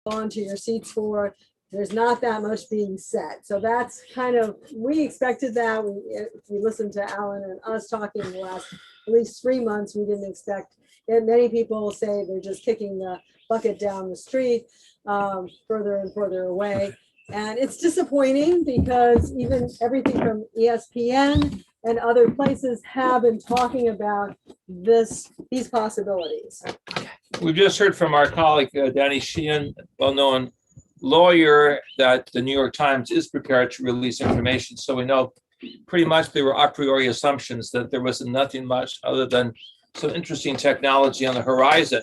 onto your seats for. There's not that much being said. So that's kind of, we expected that. We listened to Alan and us talking in the last at least 3 months. We didn't expect it. Many people say they're just kicking the bucket down the street further and further away. And it's disappointing because even everything from ESPN and other places have been talking about these possibilities. We've just heard from our colleague, Danny Sheehan, well-known lawyer, that the New York Times is prepared to release information. So we know pretty much there were a priori assumptions that there was nothing much other than some interesting technology on the horizon.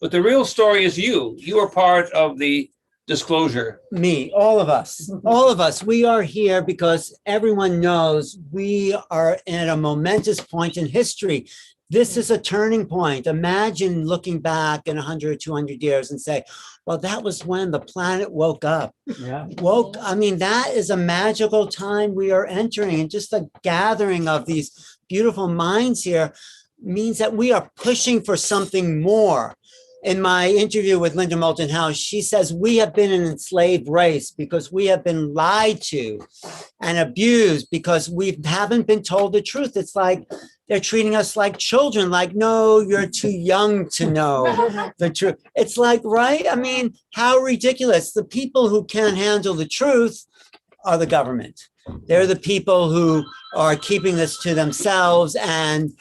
But the real story is you. You are part of the disclosure. Me, all of us, we are here because everyone knows we are at a momentous point in history. This is a turning point. Imagine looking back in 100 or 200 years and say, well, that was when the planet woke up. Yeah. I mean, that is a magical time we are entering, and just the gathering of these beautiful minds here means that we are pushing for something more. In my interview with Linda Moulton Howe, she says we have been an enslaved race because we have been lied to and abused because we haven't been told the truth. It's like they're treating us like children, like, no, you're too young to know the truth. It's like, right? I mean, how ridiculous. The people who can't handle the truth are the government. They're the people who are keeping this to themselves. And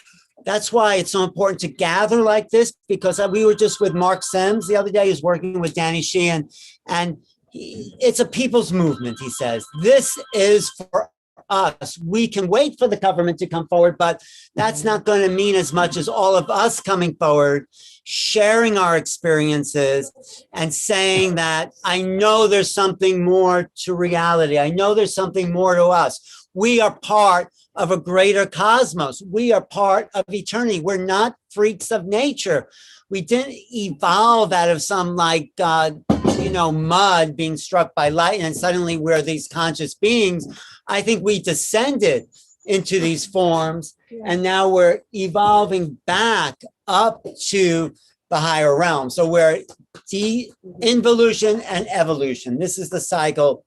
that's why it's so important to gather like this, because we were just with Mark Sims the other day. He's working with Danny Sheehan, and it's a people's movement, he says. This is for us. We can wait for the government to come forward, but that's not going to mean as much as all of us coming forward, sharing our experiences and saying that I know there's something more to reality. I know there's something more to us. We are part of a greater cosmos. We are part of eternity. We're not freaks of nature. We didn't evolve out of some mud being struck by lightning and suddenly we're these conscious beings. I think we descended into these forms and now we're evolving back up to the higher realm. So we're involution and evolution. This is the cycle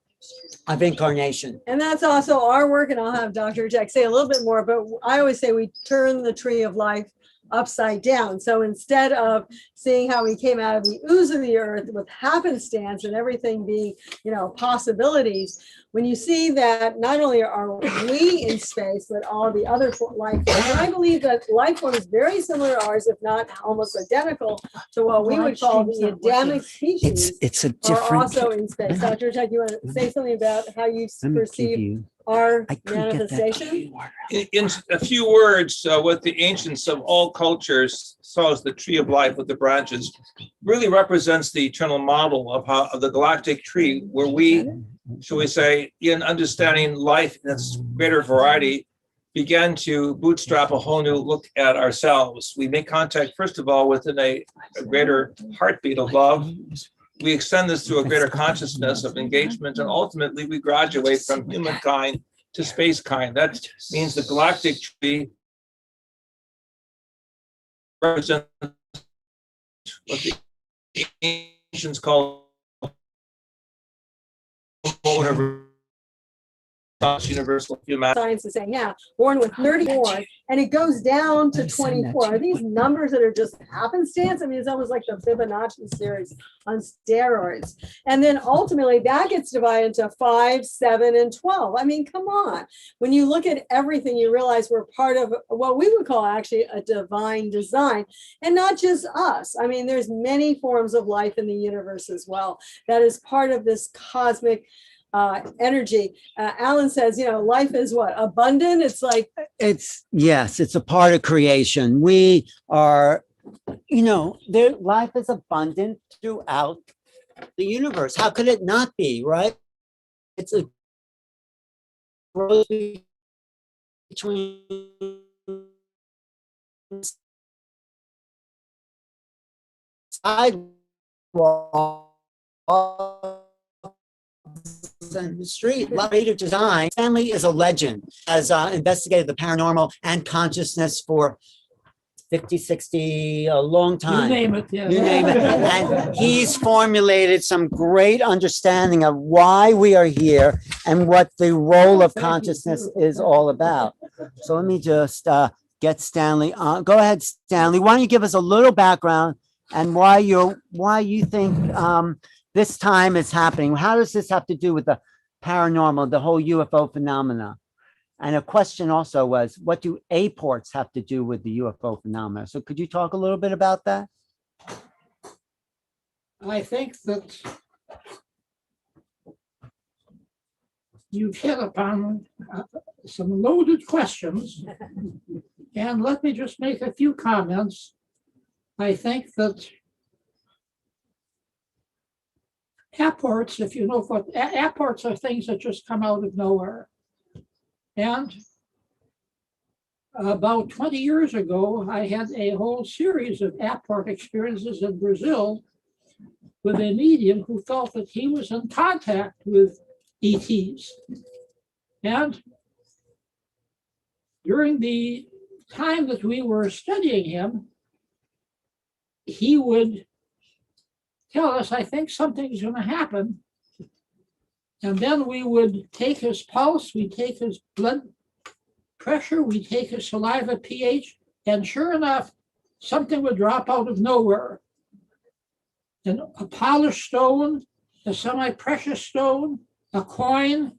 of incarnation. And that's also our work, and I'll have Dr. Jack say a little bit more, but I always say we turn the tree of life upside down. So instead of seeing how we came out of the ooze of the earth with happenstance and everything being, possibilities, when you see that not only are we in space, but all the other life forms, and I believe that life form is very similar to ours, if not almost identical to what we would call the Adamic species. It's a different. Are also in space. Dr. Jack, you want to say something about how you perceive our manifestation? In a few words, what the ancients of all cultures saw as the tree of life with the branches really represents the eternal model of the galactic tree, where we, shall we say, in understanding life in its greater variety, began to bootstrap a whole new look at ourselves. We make contact, first of all, within a greater heartbeat of love. We extend this to a greater consciousness of engagement, and ultimately we graduate from humankind to space kind. That means the galactic tree represents what the ancients call universal humanity. Science is saying, born with 34, and it goes down to 24. Are these numbers that are just happenstance? I mean, it's almost like the Fibonacci series on steroids. And then ultimately that gets divided into 5, 7, and 12. I mean, come on. When you look at everything, you realize we're part of what we would call actually a divine design, and not just us. I mean, there's many forms of life in the universe as well that is part of this cosmic energy. Alan says, life is what? Abundant? It's like... It's a part of creation. We are, life is abundant throughout the universe. How could it not be, right? It's a growth between sidewalks and the street. Creative design. Stanley is a legend, has investigated the paranormal and consciousness for 50, 60, a long time. You name it, yeah. You name it. And he's formulated some great understanding of why we are here and what the role of consciousness is all about. So let me just get Stanley on. Go ahead, Stanley. Why don't you give us a little background and why you think this time is happening? How does this have to do with the paranormal, the whole UFO phenomena? And a question also was, what do airports have to do with the UFO phenomena? So could you talk a little bit about that? I think that you've hit upon some loaded questions. And let me just make a few comments. I think that airports, if you know what, airports are things that just come out of nowhere. And about 20 years ago, I had a whole series of airport experiences in Brazil with a medium who felt that he was in contact with ETs. And during the time that we were studying him, he would tell us, I think something's going to happen. And then we would take his pulse, we take his blood pressure, we take his saliva pH, and sure enough, something would drop out of nowhere. And a polished stone, a semi-precious stone, a coin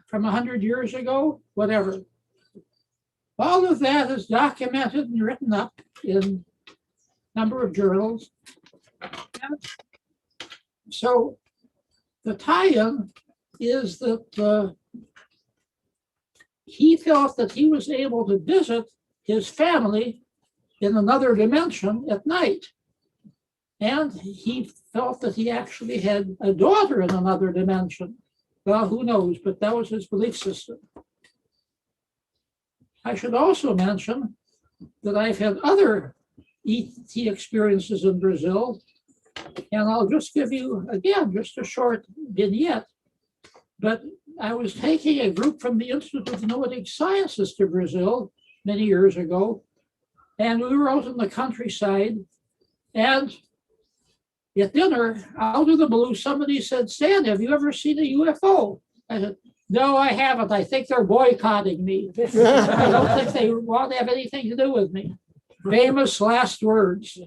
from 100 years ago, whatever. All of that is documented and written up in a number of journals. And so the tie-in is that he felt that he was able to visit his family in another dimension at night. And he felt that he actually had a daughter in another dimension. Well, who knows, but that was his belief system. I should also mention that I've had other ET experiences in Brazil, and I'll just give you, again, just a short vignette. But I was taking a group from the Institute of Noetic Sciences to Brazil many years ago, and we were out in the countryside, and at dinner, out of the blue, somebody said, "Stan, have you ever seen a UFO?" I said, "No, I haven't. I think they're boycotting me. I don't think they want to have anything to do with me." Famous last words.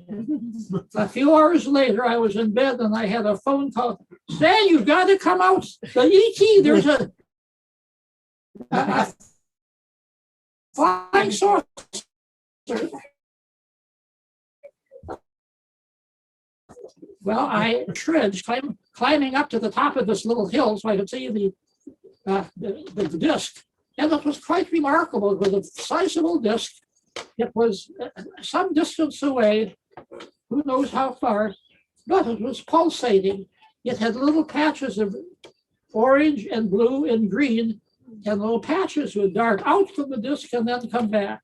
A few hours later, I was in bed and I had a phone call. "Stan, you've got to come out. The ET, there's a flying saucer." Well, I trudged, climbing up to the top of this little hill so I could see the disc. And it was quite remarkable. It was a sizable disc. It was some distance away, who knows how far, but it was pulsating. It had little patches of orange and blue and green, and little patches would dart out from the disc and then come back.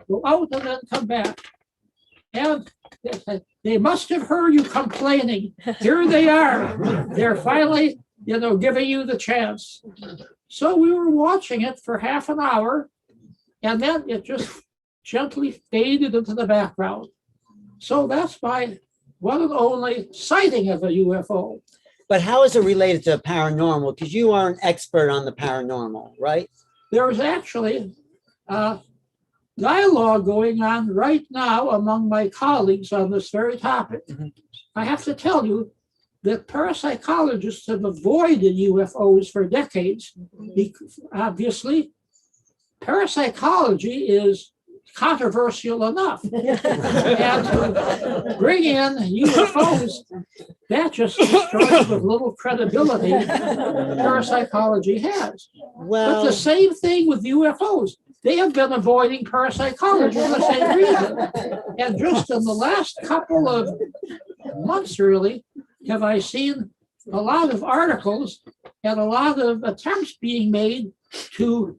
Go out and then come back. And they must have heard you complaining. Here they are. They're finally, giving you the chance. So we were watching it for half an hour, and then it just gently faded into the background. So that's my one and only sighting of a UFO. But how is it related to the paranormal? Because you are an expert on the paranormal, right? There is actually dialogue going on right now among my colleagues on this very topic. Mm-hmm. I have to tell you that parapsychologists have avoided UFOs for decades. Because obviously, parapsychology is controversial enough. And to bring in UFOs, that just destroys the little credibility parapsychology has. Well, but the same thing with UFOs. They have been avoiding parapsychology for the same reason. And just in the last couple of months, really, have I seen a lot of articles and a lot of attempts being made to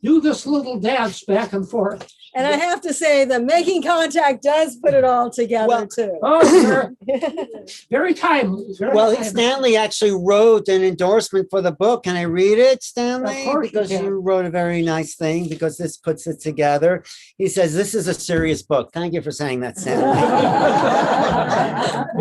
do this little dance back and forth. And I have to say, the making contact does put it all together Well, too. Oh, very timely. Very Well, timely. Stanley actually wrote an endorsement for the book. Can I read it, Stanley? Of course you Because can. you wrote a very nice thing, because this puts it together. He says, this is a serious book. Thank you for saying that, Stanley.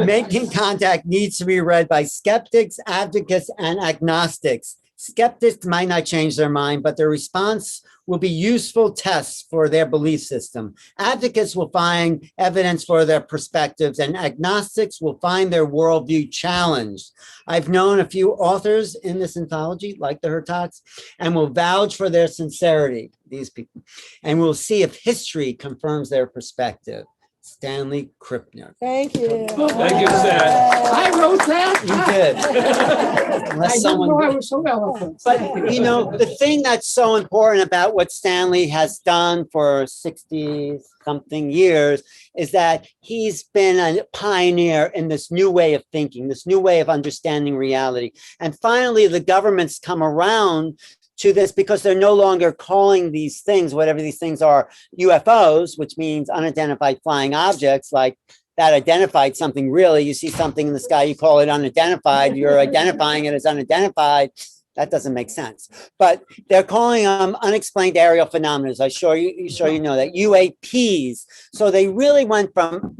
Making Contact needs to be read by skeptics, advocates, and agnostics. Skeptics might not change their mind, but their response will be useful tests for their belief system. Advocates will find evidence for their perspectives, and agnostics will find their worldview challenged. I've known a few authors in this anthology, like the Hurtaks, and will vouch for their sincerity, these people, and we'll see if history confirms their perspective. Stanley Krippner. Thank you. Thank you, Stan. I wrote that. You did. I Unless didn't someone. know I was so eloquent. But, you know, the thing that's so important about what Stanley has done for 60-something years is that he's been a pioneer in this new way of thinking, this new way of understanding reality. And finally, the government's come around to this because they're no longer calling these things, whatever these things are, UFOs, which means unidentified flying objects, like that identified something. Really, you see something in the sky, you call it unidentified, you're identifying it as unidentified. That doesn't make sense. But they're calling them unexplained aerial phenomena. I'm sure you know that, UAPs. So they really went from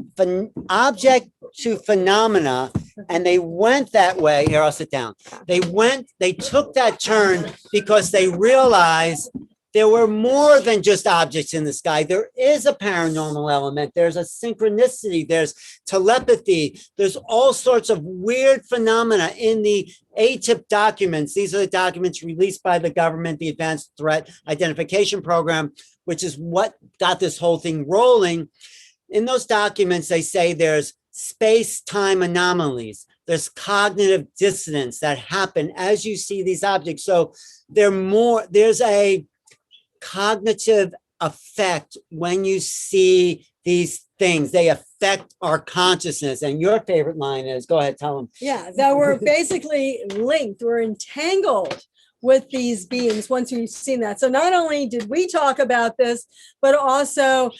object to phenomena, and they went that way. Here, I'll sit down. They took that turn because they realized there were more than just objects in the sky. There is a paranormal element. There's a synchronicity. There's telepathy. There's all sorts of weird phenomena in the ATIP documents. These are the documents released by the government, the Advanced Threat Identification Program, which is what got this whole thing rolling. In those documents, they say there's space-time anomalies. There's cognitive dissonance that happen as you see these objects. So there's a cognitive effect when you see these things. They affect our consciousness. And your favorite line is, go ahead, tell them. Yeah, that we're basically linked, we're entangled with these beings once you've seen that. So not only did we talk about this, but also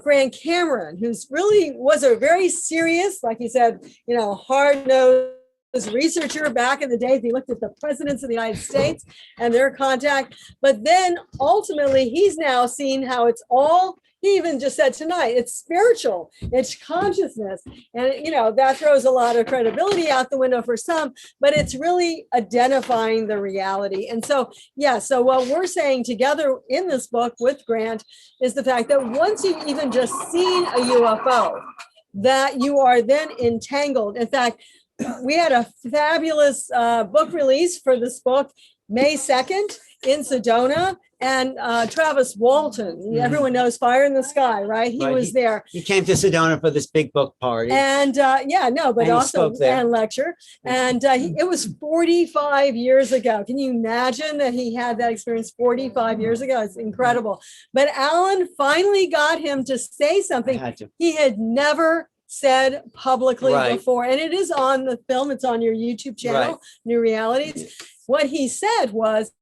Grant Cameron, who's really was a very serious, like he said, hard-nosed researcher back in the day. He looked at the presidents of the United States and their contact. But then ultimately, he's now seen how it's all, he even just said tonight, it's spiritual, it's consciousness. And, that throws a lot of credibility out the window for some, but it's really identifying the reality. And so, so what we're saying together in this book with Grant is the fact that once you've even just seen a UFO, that you are then entangled. In fact, we had a fabulous book release for this book, May 2nd in Sedona, and Travis Walton, everyone knows Fire in the Sky, right? He was there. He came to Sedona for this big book party. And but also and lecture. And it was 45 years ago. Can you imagine that he had that experience 45 years ago? It's incredible. But Alan finally got him to say something he had never said publicly before. And it is on the film. It's on your YouTube channel, New Realities. What he said was,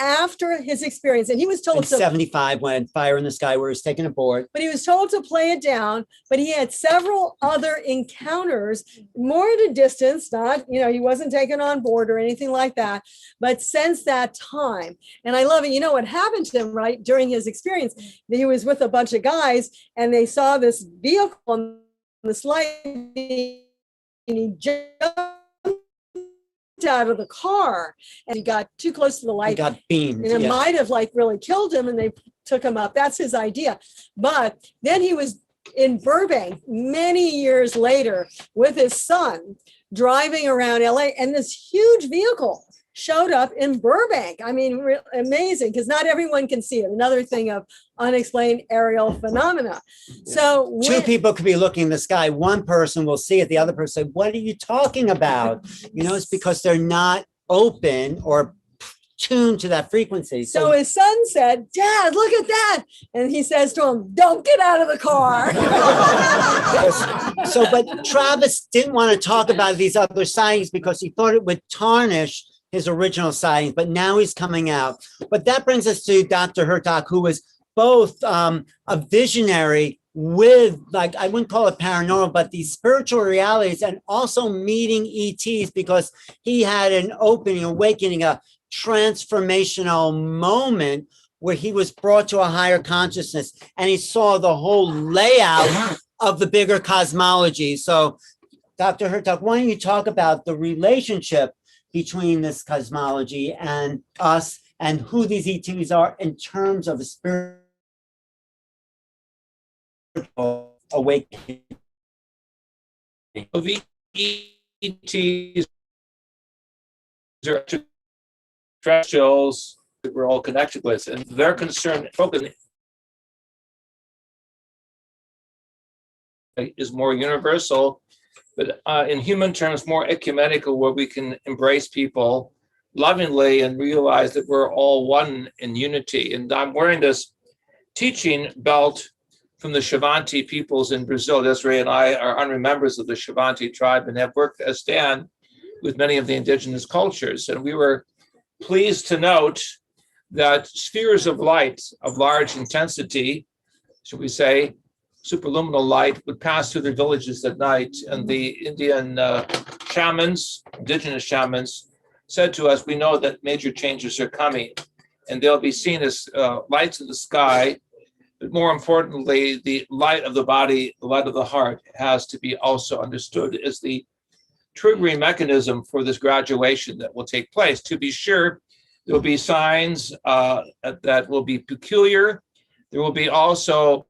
after his experience, and he was told in 75 when Fire in the Sky, where he was taken aboard. But he was told to play it down, but he had several other encounters, more at a distance, not, he wasn't taken on board or anything like that, but since that time. And I love it. What happened to him, right, during his experience, he was with a bunch of guys and they saw this vehicle on the slide and he jumped out of the car and he got too close to the light. He got beamed. And it might have really killed him, and they took him up. That's his idea. But then he was in Burbank many years later with his son driving around LA, and this huge vehicle showed up in Burbank. I mean, amazing, because not everyone can see it. Another thing of unexplained aerial phenomena. So two people could be looking in the sky. One person will see it. The other person say, what are you talking about? It's because they're not open or tuned to that frequency. So his son said, Dad, look at that. And he says to him, don't get out of the car. But Travis didn't want to talk about these other sightings because he thought it would tarnish his original sightings, but now he's coming out. But that brings us to Dr. Hurtak, who was both a visionary with, like, I wouldn't call it paranormal, but these spiritual realities, and also meeting ETs, because he had an opening, awakening, a transformational moment where he was brought to a higher consciousness and he saw the whole layout of the bigger cosmology. So, Dr. Hurtak, why don't you talk about the relationship between this cosmology and us, and who these ETs are in terms of a spiritual awakening? The ETs are extraterrestrials that we're all connected with, and their concern focus is more universal, but in human terms, more ecumenical, where we can embrace people lovingly and realize that we're all one in unity. And I'm wearing this teaching belt from the Xavante peoples in Brazil. Desiree and I are honorary members of the Xavante tribe and have worked as Dan with many of the indigenous cultures. And we were pleased to note that spheres of light of large intensity, should we say, superluminal light, would pass through their villages at night. And the Indian shamans, indigenous shamans, said to us, we know that major changes are coming, and they'll be seen as lights in the sky. But more importantly, the light of the body, the light of the heart, has to be also understood as the triggering mechanism for this graduation that will take place. To be sure, there will be signs that will be peculiar. There will be also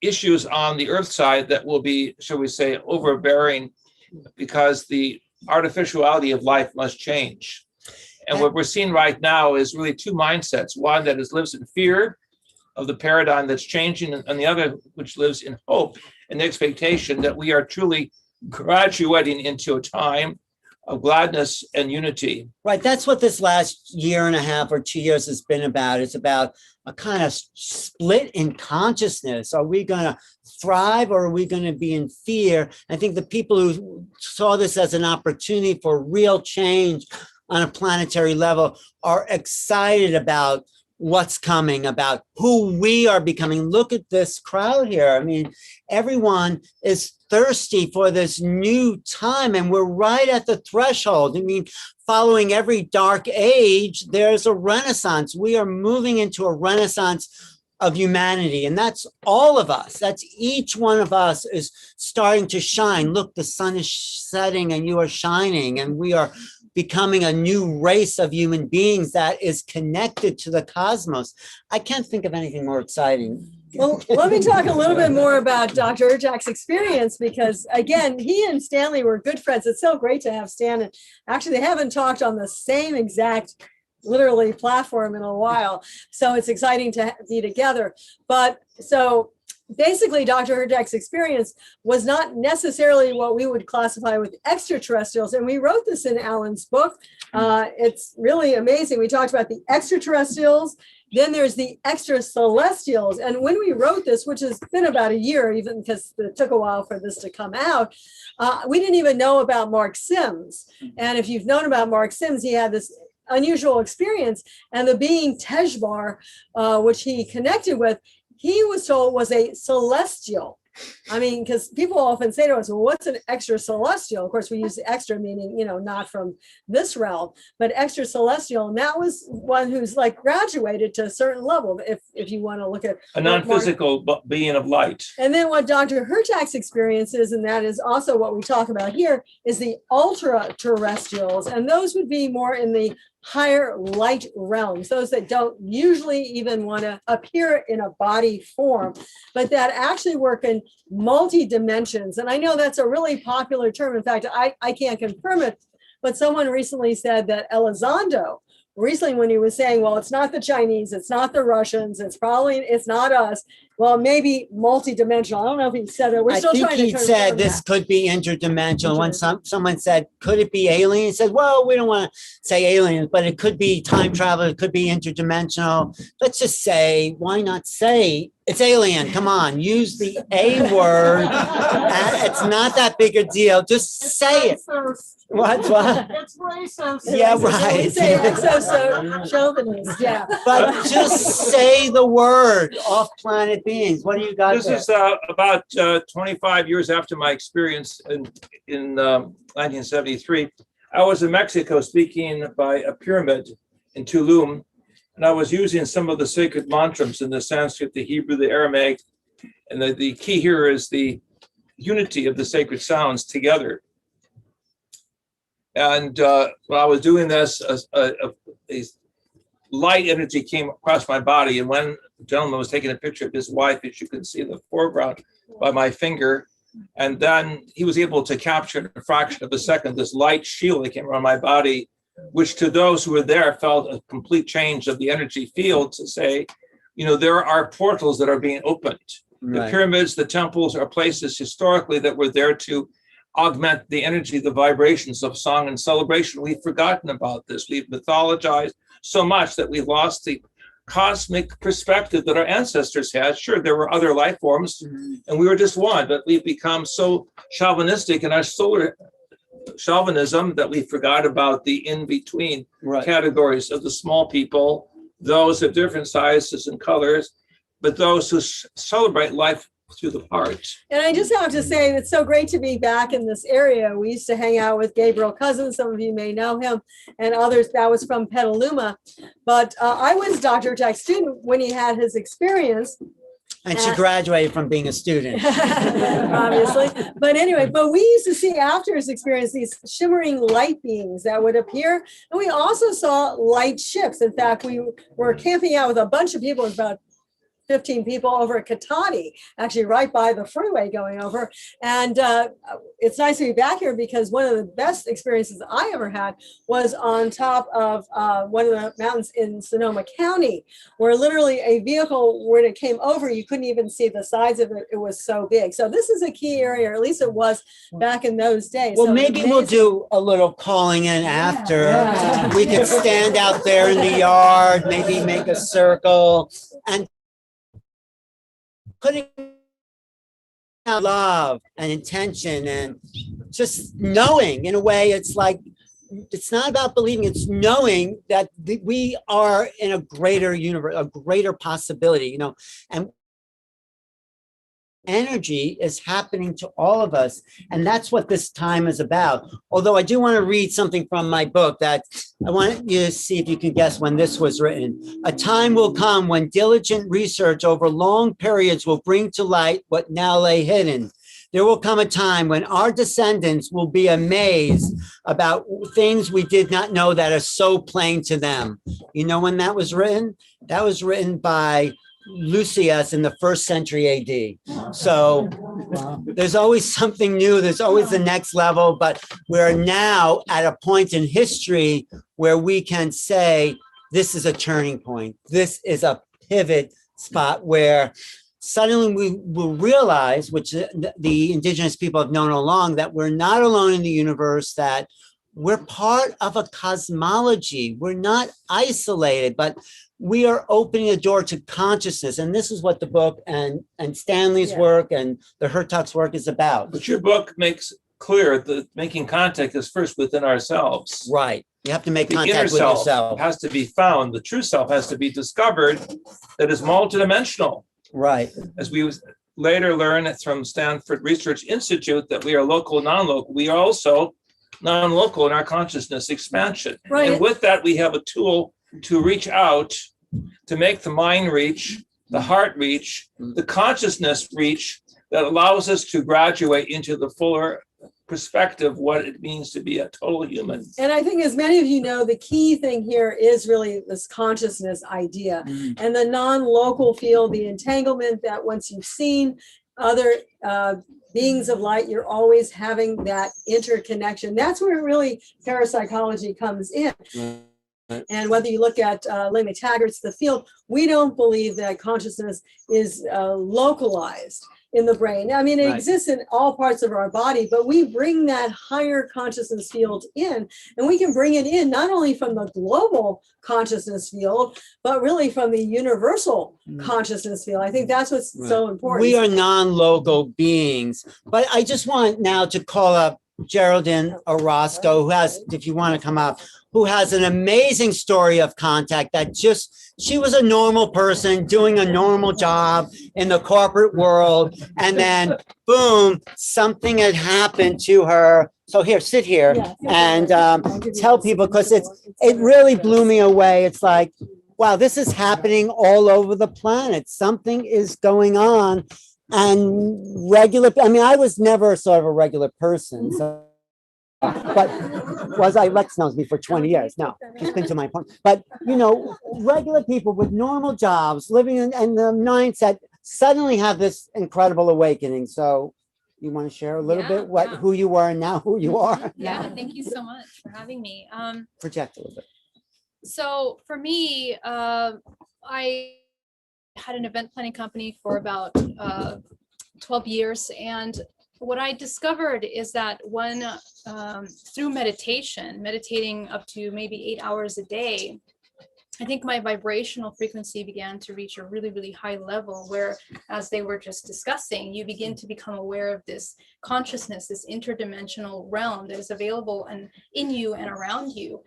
issues on the earth side that will be, shall we say, overbearing, because the artificiality of life must change. And what we're seeing right now is really two mindsets. One that lives in fear of the paradigm that's changing, and the other which lives in hope and expectation that we are truly graduating into a time of gladness and unity. Right. That's what this last year and a half or 2 years has been about. It's about a kind of split in consciousness. Are we going to thrive, or are we going to be in fear? I think the people who saw this as an opportunity for real change on a planetary level are excited about what's coming, about who we are becoming. Look at this crowd here. I mean, everyone is thirsty for this new time, and we're right at the threshold. I mean, following every dark age, there's a renaissance. We are moving into a renaissance of humanity, and that's all of us. That's each one of us is starting to shine. Look, the sun is setting and you are shining, and we are becoming a new race of human beings that is connected to the cosmos. I can't think of anything more exciting. Well, let me talk a little bit more about Dr. Hurtak's experience, because again, he and Stanley were good friends. It's so great to have Stan. And actually, they haven't talked on the same exact, literally, platform in a while. So it's exciting to be together. But so basically, Dr. Hurtak's experience was not necessarily what we would classify with extraterrestrials. And we wrote this in Alan's book. It's really amazing. We talked about the extraterrestrials. Then there's the extracelestials. And when we wrote this, which has been about a year, even because it took a while for this to come out, we didn't even know about Mark Sims. And if you've known about Mark Sims, he had this unusual experience. And the being Tejbar, which he connected with, he was told was a celestial. I mean, because people often say to us, well, what's an extra celestial? Of course, we use extra meaning, not from this realm, but extra celestial. And that was one who's like graduated to a certain level, if you want to look at a non-physical being of light. And then what Dr. Hurtak's experience is, and that is also what we talk about here, is the ultra terrestrials. And those would be more in the higher light realms, those that don't usually even want to appear in a body form, but that actually work in multi-dimensions. And I know that's a really popular term. In fact, I can't confirm it, but someone recently said that Elizondo, recently when he was saying, well, it's not the Chinese, it's not the Russians, it's not us, well, maybe multidimensional. I don't know if he said it. We're I still think trying to he confirm said this that. could be interdimensional. When someone said, could it be alien? He said, well, we don't want to say aliens, but it could be time travel. It could be interdimensional. Let's just say, why not say it's alien? Come on, use the A word. It's not that big a deal. Just say it. What? It's racist. Yeah, So we right. say chauvinist, yeah. But just say the word off-planet beings. What do you got This there? is about 25 years after my experience in 1973. I was in Mexico speaking by a pyramid in Tulum, and I was using some of the sacred mantras in the Sanskrit, the Hebrew, the Aramaic, and the key here is the unity of the sacred sounds together. And when I was doing this, a light energy came across my body. And when the gentleman was taking a picture of his wife, as you can see in the foreground by my finger, and then he was able to capture in a fraction of a second this light shield that came around my body, which to those who were there felt a complete change of the energy field to say, you know, there are portals that are being opened. The Right. pyramids, the temples are places historically that were there to augment the energy, the vibrations of song and celebration. We've forgotten about this. We've mythologized so much that we've lost the cosmic perspective that our ancestors had. Sure, there were other life forms and we were just one, but we've become so chauvinistic in our solar chauvinism that we forgot about the in-between Right. categories of the small people, those of different sizes and colors, but those who celebrate life through the heart. And I just have to say, it's so great to be back in this area. We used to hang out with Gabriel Cousins. Some of you may know him, and others. That was from Petaluma. But I was Dr. Hurtak's student when he had his experience. And she graduated from being a student. Obviously. But anyway, but we used to see after his experience these shimmering light beings that would appear. And we also saw light ships. In fact, we were camping out with a bunch of people. It was about 15 people over at Katati, actually right by the freeway going over. And it's nice to be back here because one of the best experiences I ever had was on top of one of the mountains in Sonoma County, where literally a vehicle, when it came over, you couldn't even see the sides of it. It was so big. So this is a key area, or at least it was back in those days. Well, So maybe amazing. we'll do a little calling in after. Yeah. We could stand out there in the yard, maybe make a circle and putting out love and intention and just knowing. In a way, it's like, it's not about believing, it's knowing that we are in a greater universe, a greater possibility, you know, and energy is happening to all of us. And that's what this time is about. Although I do want to read something from my book that I want you to see if you can guess when this was written. A time will come when diligent research over long periods will bring to light what now lay hidden. There will come a time when our descendants will be amazed about things we did not know that are so plain to them. You know when that was written? That was written by Lucius in the 1st century AD. So there's always something new. There's always the next level, but we're now at a point in history where we can say, this is a turning point. This is a pivot spot where suddenly we will realize, which the indigenous people have known all along, that we're not alone in the universe, that we're part of a cosmology. We're not isolated, but we are opening a door to consciousness. And this is what the book and Stanley's work and the Hurtak's work is about. But your book makes clear that making contact is first within ourselves. Right. You have to make The inner contact with self yourself. has to be found. The true self has to be discovered that is multidimensional. Right. As we later learn from Stanford Research Institute that we are local, non-local. We are also non-local in our consciousness expansion. Right. And with that, we have a tool to reach out, to make the mind reach, the heart reach, the consciousness reach, that allows us to graduate into the fuller perspective what it means to be a total human. And I think, as many of you know, the key thing here is really this consciousness idea and the non-local field, the entanglement that once you've seen other beings of light, you're always having that interconnection. That's where really parapsychology comes in. And whether you look at Lynn Taggart's The Field, we don't believe that consciousness is localized in the brain. I mean, it Right. exists in all parts of our body, but we bring that higher consciousness field in, and we can bring it in not only from the global consciousness field, but really from the universal consciousness field. I think that's what's so important. We are non-local beings, but I just want now to call up Geraldine Orozco, who has, if you want to come up, who has an amazing story of contact that she was a normal person doing a normal job in the corporate world. And then boom, something had happened to her. So here, sit here and tell people, because it really blew me away. It's like, wow, this is happening all over the planet. Something is going on. And I was never sort of a regular person. So, but Lex knows me for 20 years. No, she's been to my point. But, regular people with normal jobs, living in the mindset, suddenly have this incredible awakening. So you want to share a little bit who you were and now who you are? Yeah, thank you so much for having me. Project a little bit. So for me, I had an event planning company for about 12 years. And what I discovered is that when through meditating up to maybe 8 hours a day, I think my vibrational frequency began to reach a really, really high level where, as they were just discussing, you begin to become aware of this consciousness, this interdimensional realm that is available and in you and around you.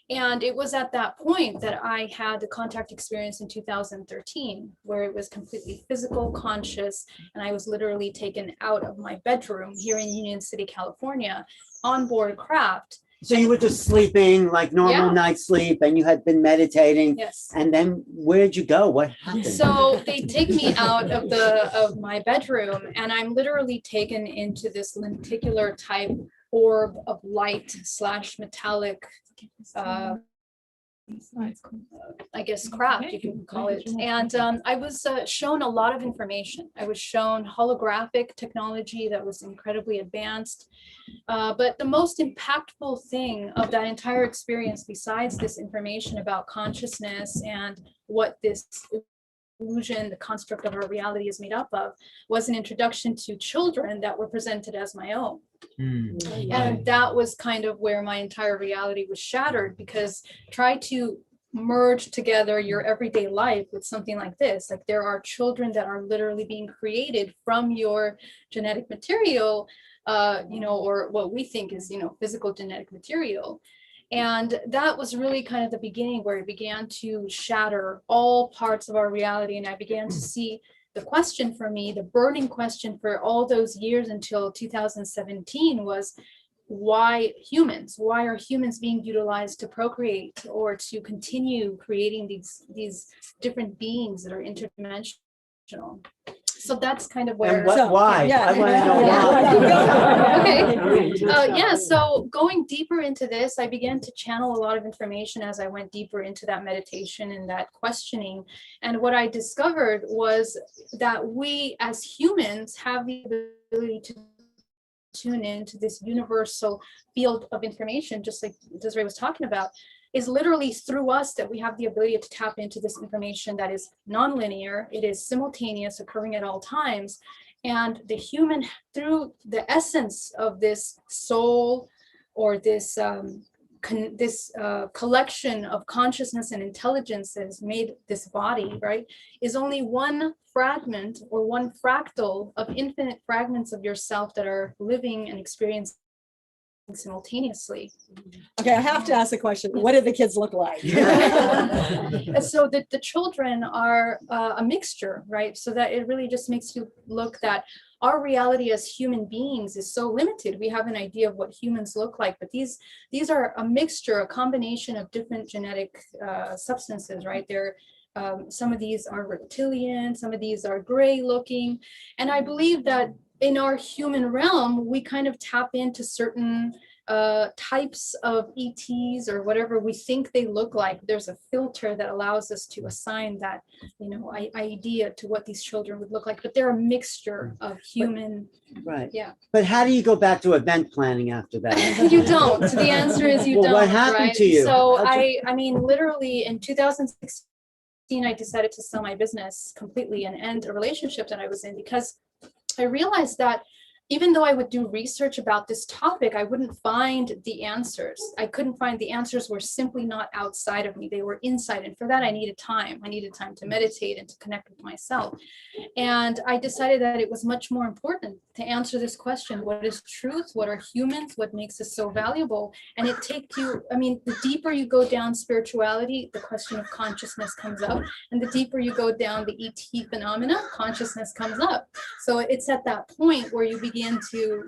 And it was at that point that I had the contact experience in 2013, where it was completely physical, conscious, and I was literally taken out of my bedroom here in Union City, California, on board craft. So you were just sleeping like normal night sleep, and you had been meditating. Yes. And then where'd you go? What happened? So they take me out of my bedroom, and I'm literally taken into this lenticular type orb of light / metallic, I guess craft, you can call it. And I was shown a lot of information. I was shown holographic technology that was incredibly advanced. But the most impactful thing of that entire experience, besides this information about consciousness and what this illusion, the construct of our reality is made up of, was an introduction to children that were presented as my own. And that was kind of where my entire reality was shattered, because try to merge together your everyday life with something like this. Like, there are children that are literally being created from your genetic material, or what we think is, physical genetic material. And that was really kind of the beginning where it began to shatter all parts of our reality. And I began to see the question for me, the burning question for all those years until 2017 was, why humans? Why are humans being utilized to procreate or to continue creating these different beings that are interdimensional? So that's kind of where. And why? Yeah. I want to know why. Okay. So going deeper into this, I began to channel a lot of information as I went deeper into that meditation and that questioning. And what I discovered was that we as humans have the ability to tune into this universal field of information, just like Desiree was talking about. Is literally through us that we have the ability to tap into this information that is nonlinear. It is simultaneous, occurring at all times. And the human, through the essence of this soul, or this collection of consciousness and intelligence that has made this body, right, is only one fragment or one fractal of infinite fragments of yourself that are living and experiencing simultaneously. Okay, I have to ask a question. What did the kids look like? So the children are a mixture, right? So that it really just makes you look that our reality as human beings is so limited. We have an idea of what humans look like, but these are a mixture, a combination of different genetic substances, right? They're some of these are reptilian, some of these are gray looking, and I believe that in our human realm, we kind of tap into certain types of ETs or whatever we think they look like, there's a filter that allows us to assign that, idea to what these children would look like. But they're a mixture of human. Right. Yeah. But how do you go back to event planning after that? You don't. The answer is you Well, don't. what happened right? to you? So How'd you- I mean, literally in 2016, I decided to sell my business completely and end a relationship that I was in, because I realized that even though I would do research about this topic, I wouldn't find the answers. I couldn't find the answers, were simply not outside of me. They were inside. And for that, I needed time. I needed time to meditate and to connect with myself. And I decided that it was much more important to answer this question. What is truth? What are humans? What makes us so valuable? And it takes you, I mean, the deeper you go down spirituality, the question of consciousness comes up. And the deeper you go down the ET phenomena, consciousness comes up. So it's at that point where you begin to,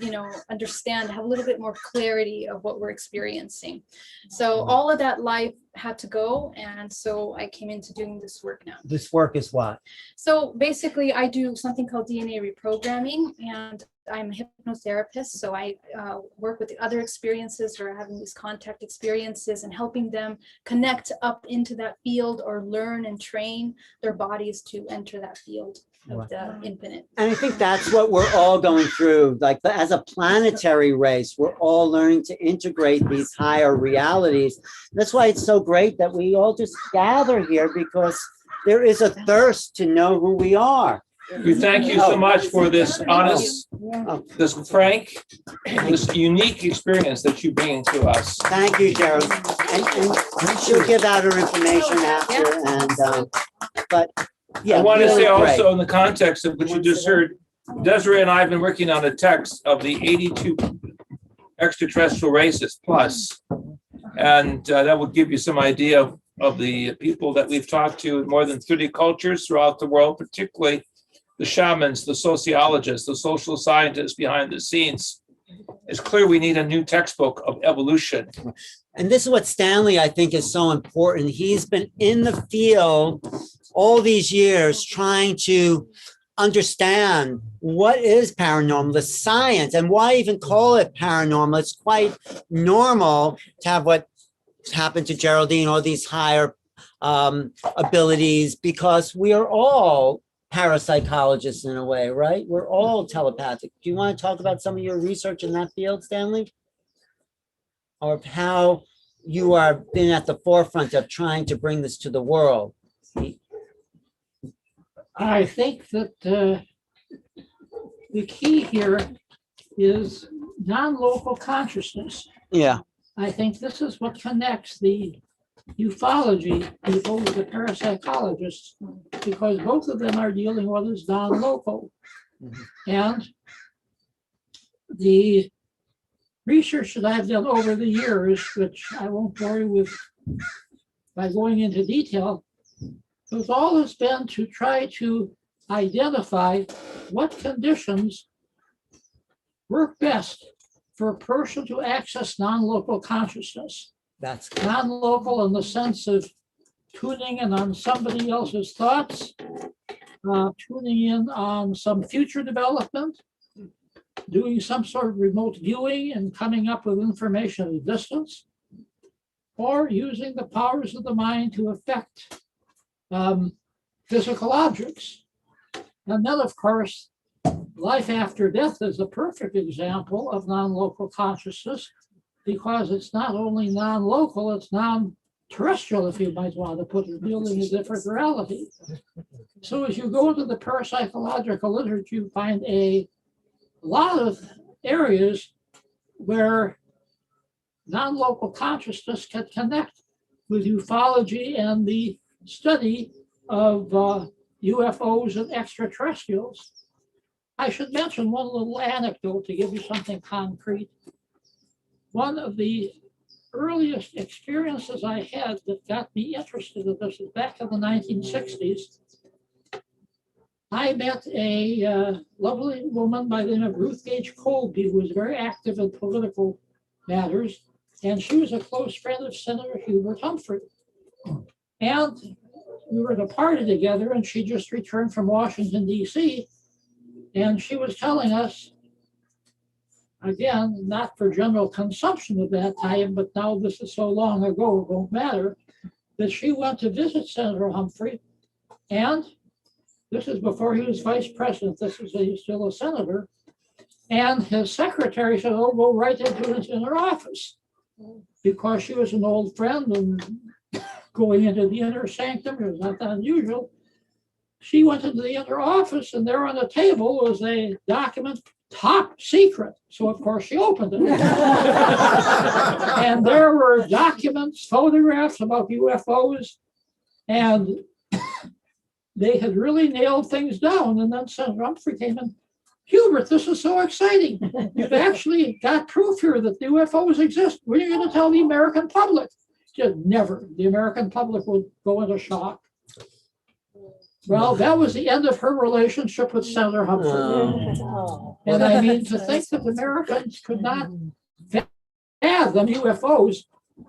understand, have a little bit more clarity of what we're experiencing. So all of that life had to go. And so I came into doing this work now. This work is what? So basically I do something called DNA reprogramming, and I'm a hypnotherapist. So I work with the other experiences who are having these contact experiences and helping them connect up into that field or learn and train their bodies to enter that field of the infinite. And I think that's what we're all going through. Like as a planetary race, we're all learning to integrate these higher realities. That's why it's so great that we all just gather here, because there is a thirst to know who we are. We thank you so much for this honest, this frank, this unique experience that you bring to us. Thank you, Gerald. And she'll give out her information after. And but yeah, I want to really say great. also in the context of what you just heard, Desiree and I have been working on a text of the 82 extraterrestrial races plus, and that will give you some idea of the people that we've talked to in more than 30 cultures throughout the world, particularly the shamans, the sociologists, the social scientists behind the scenes. It's clear we need a new textbook of evolution. And this is what Stanley, I think, is so important. He's been in the field all these years trying to understand what is paranormal, the science, and why even call it paranormal. It's quite normal to have what happened to Geraldine, all these higher abilities, because we are all parapsychologists in a way, right? We're all telepathic. Do you want to talk about some of your research in that field, Stanley? Or how you are been at the forefront of trying to bring this to the world? I think that the key here is non-local consciousness. Yeah. I think this is what connects the ufology people with the parapsychologists, because both of them are dealing with this non-local. And the research that I've done over the years, which I won't bore you with by going into detail, has always been to try to identify what conditions work best for a person to access non-local consciousness. That's Non-local in the sense of tuning in on somebody else's thoughts, tuning in on some future development, doing some sort of remote viewing and coming up with information at a distance, or using the powers of the mind to affect physical objects. And then, of course, life after death is a perfect example of non-local consciousness, because it's not only non-local, it's non-terrestrial, if you might want to put it, dealing in a different reality. So as you go into the parapsychological literature, you find a lot of areas where non-local consciousness can connect with ufology and the study of UFOs and extraterrestrials. I should mention one little anecdote to give you something concrete. One of the earliest experiences I had that got me interested in this is back in the 1960s. I met a lovely woman by the name of Ruth Gage Colby, who was very active in political matters, and she was a close friend of Senator Hubert Humphrey. And we were at a party together, and she just returned from Washington, D.C., and she was telling us again, not for general consumption at that time, but now this is so long ago, it won't matter, that she went to visit Senator Humphrey. And this is before he was vice president. This is he's still a senator. And his secretary said, oh, go right into his inner office. Because she was an old friend and going into the inner sanctum, it was not that unusual. She went into the inner office, and there on the table was a document, top secret. So, of course, she opened it. And there were documents, photographs about UFOs, and they had really nailed things down. And then Senator Humphrey came in. Hubert, this is so exciting. You've actually got proof here that the UFOs exist. When are you going to tell the American public? She said, never. The American public would go into shock. Well, that was the end of her relationship with Senator Humphrey. Oh. And I mean, to think that Americans could not fathom UFOs.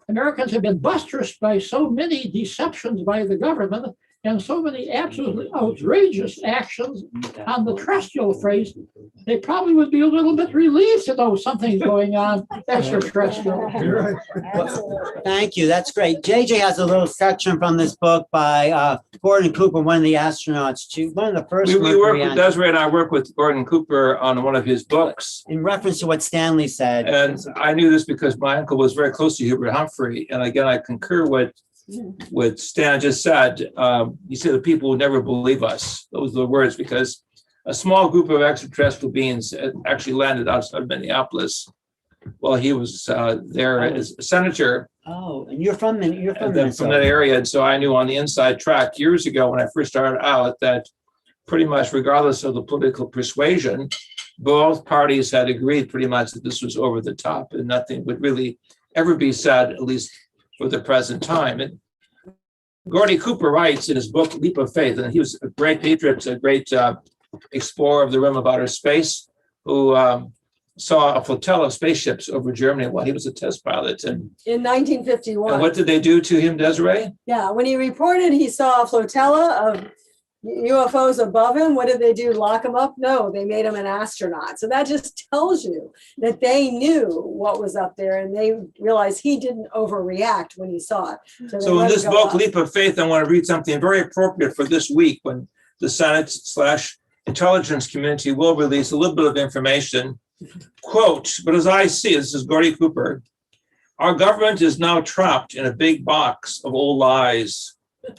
Americans have been buttressed by so many deceptions by the government and so many absolutely outrageous actions on the terrestrial phrase, they probably would be a little bit relieved to know something's going on extraterrestrial. Thank you. That's great. JJ has a little section from this book by Gordon Cooper, one of the astronauts, one of the first. We work with Desiree and I work with Gordon Cooper on one of his books. In reference to what Stanley said. And I knew this because my uncle was very close to Hubert Humphrey. And again, I concur with what Stan just said. He said the people would never believe us. Those are the words, because a small group of extraterrestrial beings actually landed outside of Minneapolis while he was there as a senator. Oh, and you're from from that area. And so I knew on the inside track years ago when I first started out that pretty much regardless of the political persuasion, both parties had agreed pretty much that this was over the top and nothing would really ever be said, at least for the present time. And Gordy Cooper writes in his book, Leap of Faith, and he was a great patriot, a great explorer of the rim of outer space, who saw a flotilla of spaceships over Germany while he was a test pilot. And in 1951. And what did they do to him, Desiree? Yeah, when he reported he saw a flotilla of UFOs above him, what did they do? Lock him up? No, they made him an astronaut. So that just tells you that they knew what was up there and they realized he didn't overreact when he saw it. So in this book, Leap of Faith, I want to read something very appropriate for this week when the Senate/intelligence community will release a little bit of information. Quote, but as I see, this is Gordy Cooper, our government is now trapped in a big box of old lies.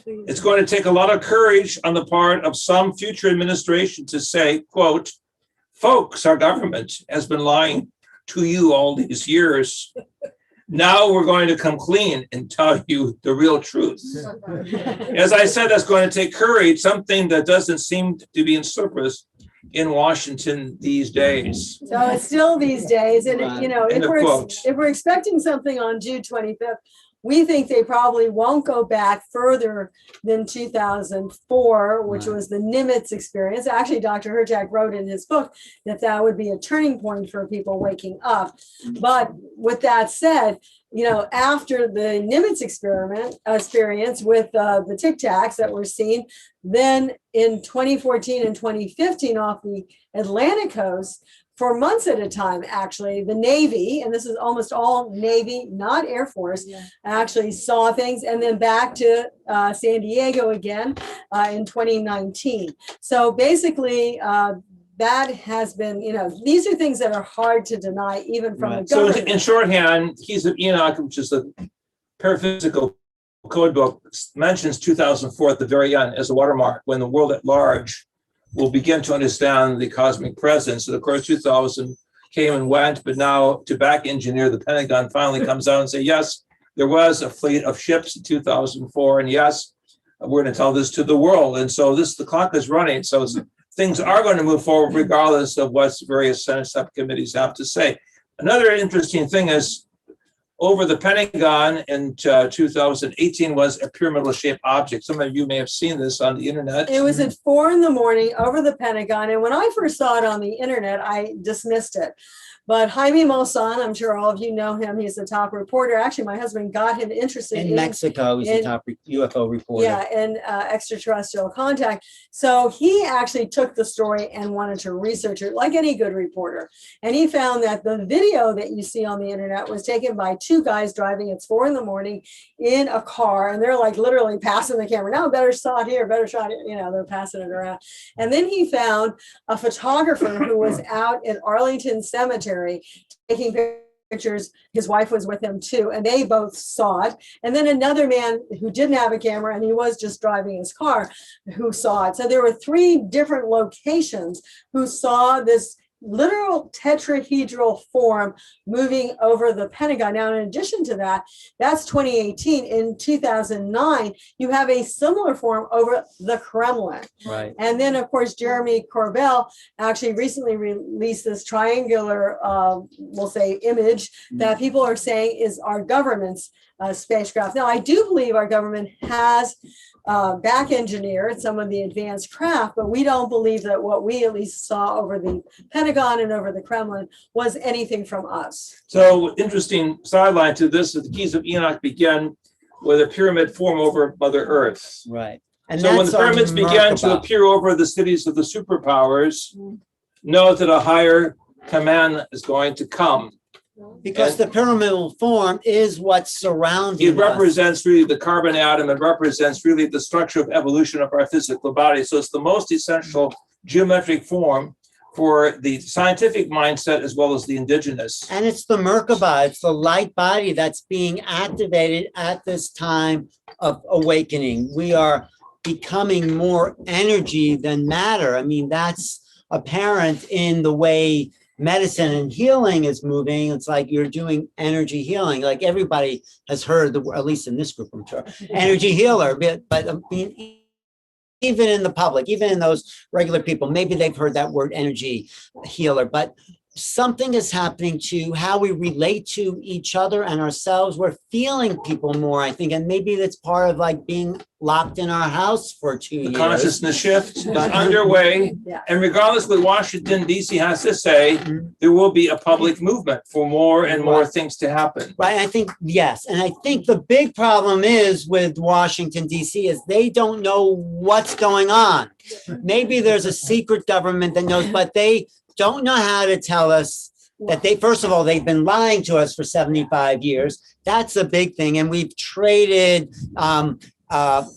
It's going to take a lot of courage on the part of some future administration to say, quote, folks, our government has been lying to you all these years. Now we're going to come clean and tell you the real truth. As I said, that's going to take courage, something that doesn't seem to be in surface in Washington these days. So it's still these days. And, you know, if quote. we're expecting something on June 25th, we think they probably won't go back further than 2004, which was the Nimitz experience. Actually, Dr. Hurtak wrote in his book that that would be a turning point for people waking up. But with that said, you know, after the Nimitz experience with the Tic Tacs that were seen, then in 2014 and 2015 off the Atlantic coast, for months at a time, actually, the Navy, and this is almost all Navy, not Air Force, actually saw things, and then back to San Diego again in 2019. So basically, that has been, you know, these are things that are hard to deny, even from the government. So in shorthand, he's an Enoch, which is a paraphysical code book, mentions 2004 at the very end as a watermark when the world at large will begin to understand the cosmic presence. And of course, 2000 came and went, but now to back engineer, the Pentagon finally comes out and say, yes, there was a fleet of ships in 2004. And yes, we're going to tell this to the world. And so the clock is running. So things are going to move forward regardless of what various Senate subcommittees have to say. Another interesting thing is over the Pentagon in 2018 was a pyramidal shaped object. Some of you may have seen this on the internet. It was at 4 a.m. over the Pentagon. And when I first saw it on the internet, I dismissed it. But Jaime Maussan, I'm sure all of you know him. He's the top reporter. Actually, my husband got him interested In Mexico, he's the top UFO reporter. Yeah, in extraterrestrial contact. So he actually took the story and wanted to research it like any good reporter. And he found that the video that you see on the internet was taken by two guys driving at 4 a.m. in a car. And they're like literally passing the camera. Now, better shot here, better shot here. You know, they're passing it around. And then he found a photographer who was out in Arlington Cemetery taking pictures. His wife was with him too, and they both saw it. And then another man who didn't have a camera and he was just driving his car who saw it. So there were 3 different locations who saw this literal tetrahedral form moving over the Pentagon. Now, in addition to that, that's 2018. In 2009, you have a similar form over the Kremlin. Right. And then, of course, Jeremy Corbell actually recently released this triangular, we'll say, image that people are saying is our government's spacecraft. Now, I do believe our government has back engineered some of the advanced craft, but we don't believe that what we at least saw over the Pentagon and over the Kremlin was anything from us. So interesting sideline to this is the Keys of Enoch begin with a pyramid form over Mother Earth. Right. And So when the that's pyramids began to Merkaba. appear over the cities of the superpowers, know that a higher command is going to come. Because the pyramidal form is what's surrounding It us. represents really the carbon atom. It represents really the structure of evolution of our physical body. So it's the most essential geometric form for the scientific mindset as well as the indigenous. And it's the Merkaba, it's the light body that's being activated at this time of awakening. We are becoming more energy than matter. I mean, that's apparent in the way medicine and healing is moving. It's like you're doing energy healing. Like everybody has heard the, at least in this group, I'm sure, energy healer. But I mean, even in the public, even in those regular people, maybe they've heard that word energy healer. But something is happening to how we relate to each other and ourselves. We're feeling people more, I think, and maybe that's part of like being locked in our house for 2 years. The consciousness shift is underway. Yeah. And regardless of what Washington, D.C. has to say, there will be a public movement for more and more things to happen. Right. I think, yes. And I think the big problem is with Washington, D.C. is they don't know what's going on. Maybe there's a secret government that knows, but they don't know how to tell us that they, first of all, they've been lying to us for 75 years. That's a big thing. And we've traded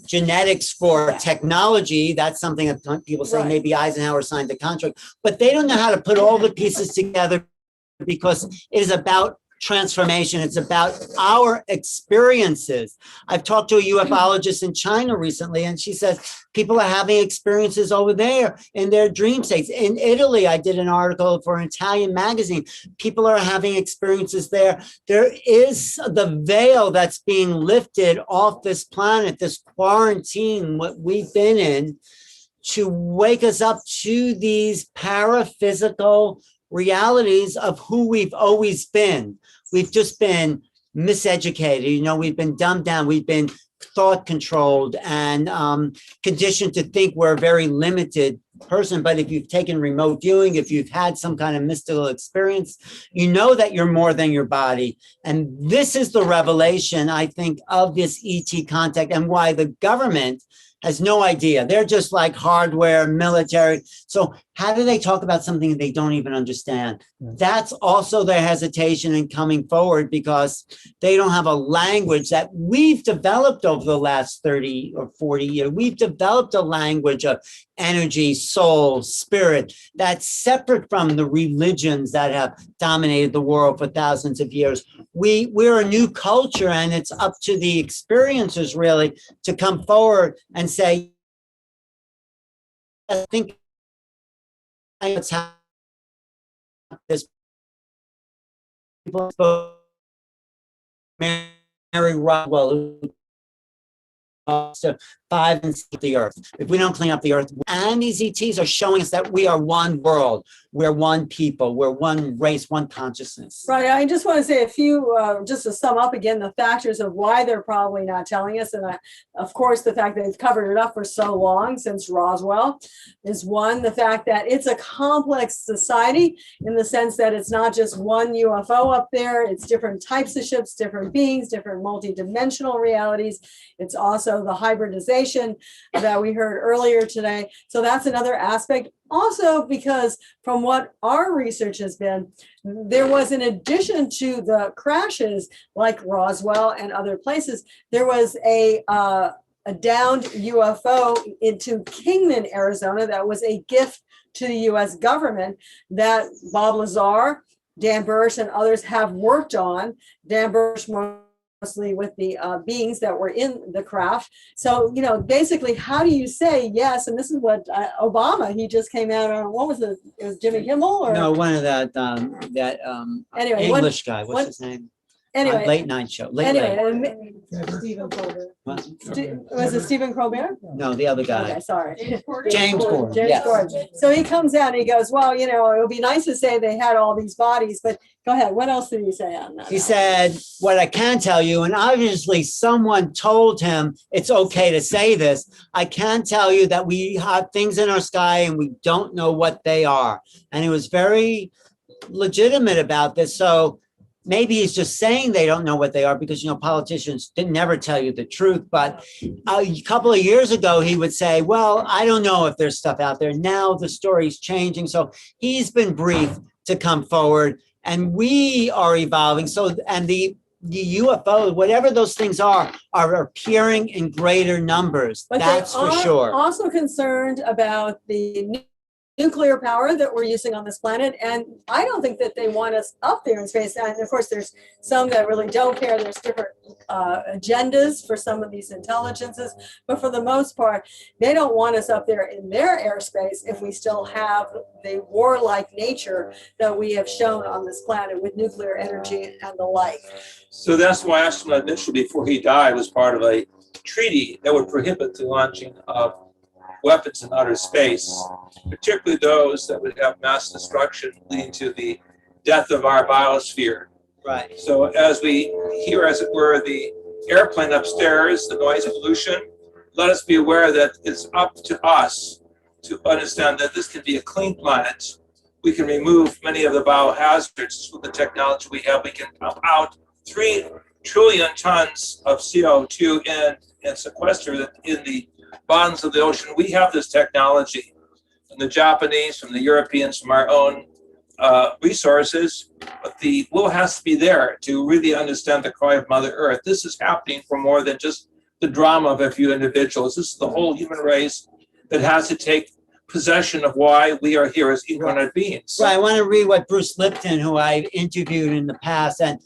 genetics for technology. That's something that people say maybe Eisenhower signed the contract, but they don't know how to put all the pieces together because it is about transformation. It's about our experiences. I've talked to a ufologist in China recently, and she says people are having experiences over there in their dream states. In Italy, I did an article for an Italian magazine. People are having experiences there. There is the veil that's being lifted off this planet, this quarantine, what we've been in, to wake us up to these paraphysical realities of who we've always been. We've just been miseducated, you know, we've been dumbed down, we've been thought controlled and conditioned to think we're a very limited person. But if you've taken remote viewing, if you've had some kind of mystical experience, you know that you're more than your body. And this is the revelation, I think, of this ET contact and why the government has no idea. They're just like hardware, military. So how do they talk about something they don't even understand? That's also their hesitation in coming forward because they don't have a language that we've developed over the last 30 or 40 years. We've developed a language of energy, soul, spirit that's separate from the religions that have dominated the world for thousands of years. We're a new culture, and it's up to the experiencers really to come forward and say, I think it's how this people, Marie Rodwell, 5 and the earth. If we don't clean up the earth, and these ETs are showing us that we are one world, we're one people, we're one race, one consciousness. Right. I just want to say a few, just to sum up again, the factors of why they're probably not telling us. And of course, the fact that they've covered it up for so long since Roswell is one. The fact that it's a complex society in the sense that it's not just one UFO up there. It's different types of ships, different beings, different multidimensional realities. It's also the hybridization that we heard earlier today. So that's another aspect. Also, because from what our research has been, there was, in addition to the crashes like Roswell and other places, there was a downed UFO into Kingman, Arizona, that was a gift to the US government that Bob Lazar, Dan Bursch, and others have worked on. Dan Bursch mostly with the beings that were in the craft. So, you know, basically, how do you say yes? And this is what Obama, he just came out on, what was it? It was Jimmy Kimmel? Or? No, one of that Anyway, English guy, what's his name? Anyway, Late night show. Late. Stephen Colbert. What? Was it Stephen Colbert? No, the other guy. Okay, sorry. James Corden. James Yes. Corden. So he comes out and he goes, well, you know, it would be nice to say they had all these bodies, but go ahead. What else did he say on that? He said, what I can tell you, and obviously someone told him it's okay to say this. I can tell you that we have things in our sky and we don't know what they are. And he was very legitimate about this. So maybe he's just saying they don't know what they are because, you know, politicians didn't never tell you the truth. But a couple of years ago, he would say, well, I don't know if there's stuff out there. Now the story's changing. So he's been briefed to come forward and we are evolving. So, and the UFO, whatever those things are appearing in greater numbers. But that's they for are sure. Also concerned about the nuclear power that we're using on this planet. And I don't think that they want us up there in space. And of course, there's some that really don't care. There's different agendas for some of these intelligences. But for the most part, they don't want us up there in their airspace if we still have the warlike nature that we have shown on this planet with nuclear energy and the like. So that's why astronaut Mitchell, before he died, was part of a treaty that would prohibit the launching of weapons in outer space, particularly those that would have mass destruction leading to the death of our biosphere. Right. So as we hear, as it were, the airplane upstairs, the noise pollution, let us be aware that it's up to us to understand that this can be a clean planet. We can remove many of the biohazards with the technology we have. We can pump out 3 trillion tons of CO2 and sequester it in the bottoms of the ocean. We have this technology from the Japanese, from the Europeans, from our own resources, but the will has to be there to really understand the cry of Mother Earth. This is happening for more than just the drama of a few individuals. This is the whole human race that has to take possession of why we are here as incarnate beings. Right. I want to read what Bruce Lipton, who I interviewed in the past, and